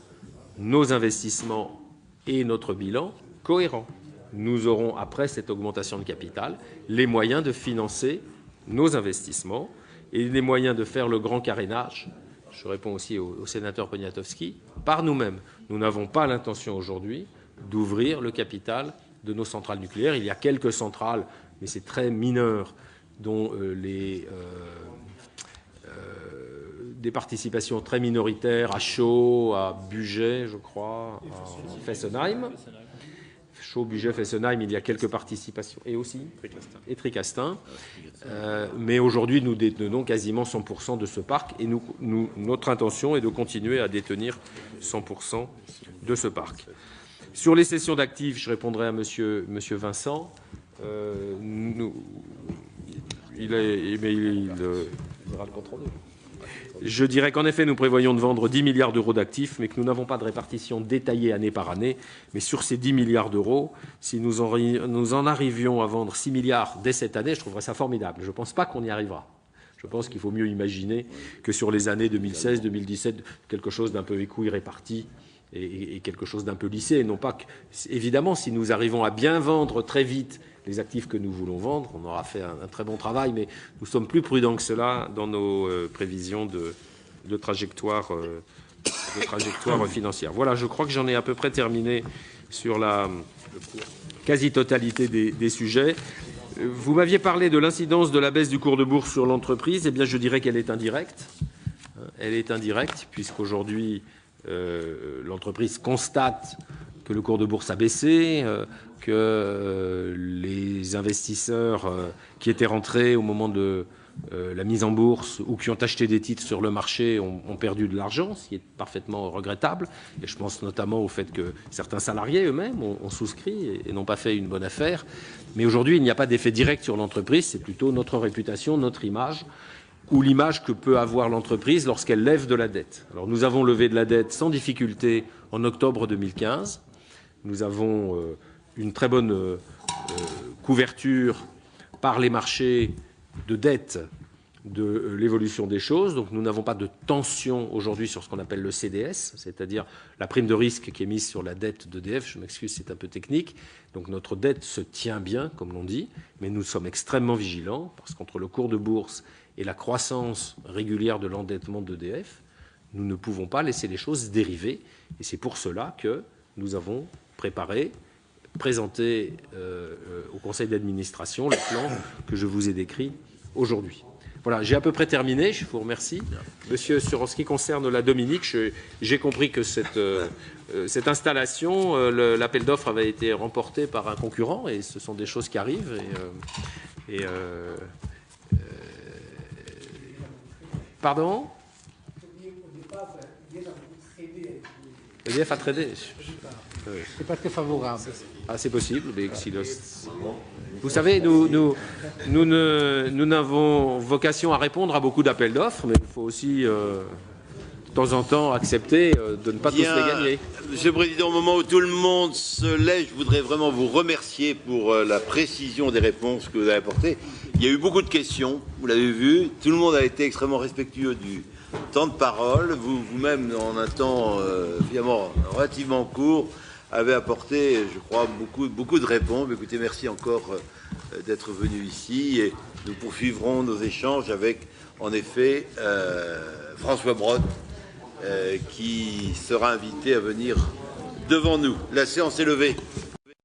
nos investissements et notre bilan cohérents. Nous aurons, après cette augmentation de capital, les moyens de financer nos investissements et les moyens de faire le grand carénage. Je réponds aussi au sénateur Poniatowski, par nous-mêmes. Nous n'avons pas l'intention aujourd'hui d'ouvrir le capital de nos centrales nucléaires. Il y a quelques centrales, mais c'est très mineur, dont des participations très minoritaires à Chaux, à Bugey, je crois, à Fessenheim. Chaux, Bugey, Fessenheim, il y a quelques participations. Et aussi Tricastin. Mais aujourd'hui, nous détenons quasiment 100% de ce parc. Et notre intention est de continuer à détenir 100% de ce parc. Sur les cessions d'actifs, je répondrai à monsieur Vincent. Il aura le compte rendu. Je dirais qu'en effet, nous prévoyons de vendre 10 milliards d'euros d'actifs, mais que nous n'avons pas de répartition détaillée année par année. Mais sur ces 10 milliards d'euros, si nous en arrivions à vendre 6 milliards dès cette année, je trouverais ça formidable. Je ne pense pas qu'on y arrivera. Je pense qu'il faut mieux imaginer que sur les années 2016, 2017, quelque chose d'un peu écouille réparti et quelque chose d'un peu lissé. Et non pas que, évidemment, si nous arrivons à bien vendre très vite les actifs que nous voulons vendre, on aura fait un très bon travail, mais nous sommes plus prudents que cela dans nos prévisions de trajectoire financière. Voilà, je crois que j'en ai à peu près terminé sur la quasi-totalité des sujets. Vous m'aviez parlé de l'incidence de la baisse du cours de bourse sur l'entreprise. Eh bien, je dirais qu'elle est indirecte. Elle est indirecte, puisqu'aujourd'hui, l'entreprise constate que le cours de bourse a baissé, que les investisseurs qui étaient rentrés au moment de la mise en bourse ou qui ont acheté des titres sur le marché ont perdu de l'argent, ce qui est parfaitement regrettable. Et je pense notamment au fait que certains salariés eux-mêmes ont souscrit et n'ont pas fait une bonne affaire. Mais aujourd'hui, il n'y a pas d'effet direct sur l'entreprise, c'est plutôt notre réputation, notre image, ou l'image que peut avoir l'entreprise lorsqu'elle lève de la dette. Alors nous avons levé de la dette sans difficulté en octobre 2015. Nous avons une très bonne couverture par les marchés de dette de l'évolution des choses. Donc nous n'avons pas de tension aujourd'hui sur ce qu'on appelle le CDS, c'est-à-dire la prime de risque qui est mise sur la dette d'EDF. Je m'excuse, c'est un peu technique. Donc notre dette se tient bien, comme l'on dit, mais nous sommes extrêmement vigilants parce qu'entre le cours de bourse et la croissance régulière de l'endettement d'EDF, nous ne pouvons pas laisser les choses dériver. Et c'est pour cela que nous avons présenté au conseil d'administration le plan que je vous ai décrit aujourd'hui. Voilà, j'ai à peu près terminé, je vous remercie. Monsieur, en ce qui concerne la Dominique, j'ai compris que cette installation, l'appel d'offres avait été remporté par un concurrent, et ce sont des choses qui arrivent. Pardon ? EDF a tradé. C'est pas très favorable. Ah, c'est possible. Mais vous savez, nous n'avons vocation à répondre à beaucoup d'appels d'offres, mais il faut aussi, de temps en temps, accepter de ne pas tous les gagner. Monsieur le Président, au moment où tout le monde se lève, je voudrais vraiment vous remercier pour la précision des réponses que vous avez apportées. Il y a eu beaucoup de questions, vous l'avez vu. Tout le monde a été extrêmement respectueux du temps de parole. Vous-même, en un temps finalement relativement court, avez apporté, je crois, beaucoup de réponses. Écoutez, merci encore d'être venu ici et nous poursuivrons nos échanges avec, en effet, François Brottes, qui sera invité à venir devant nous. La séance est levée.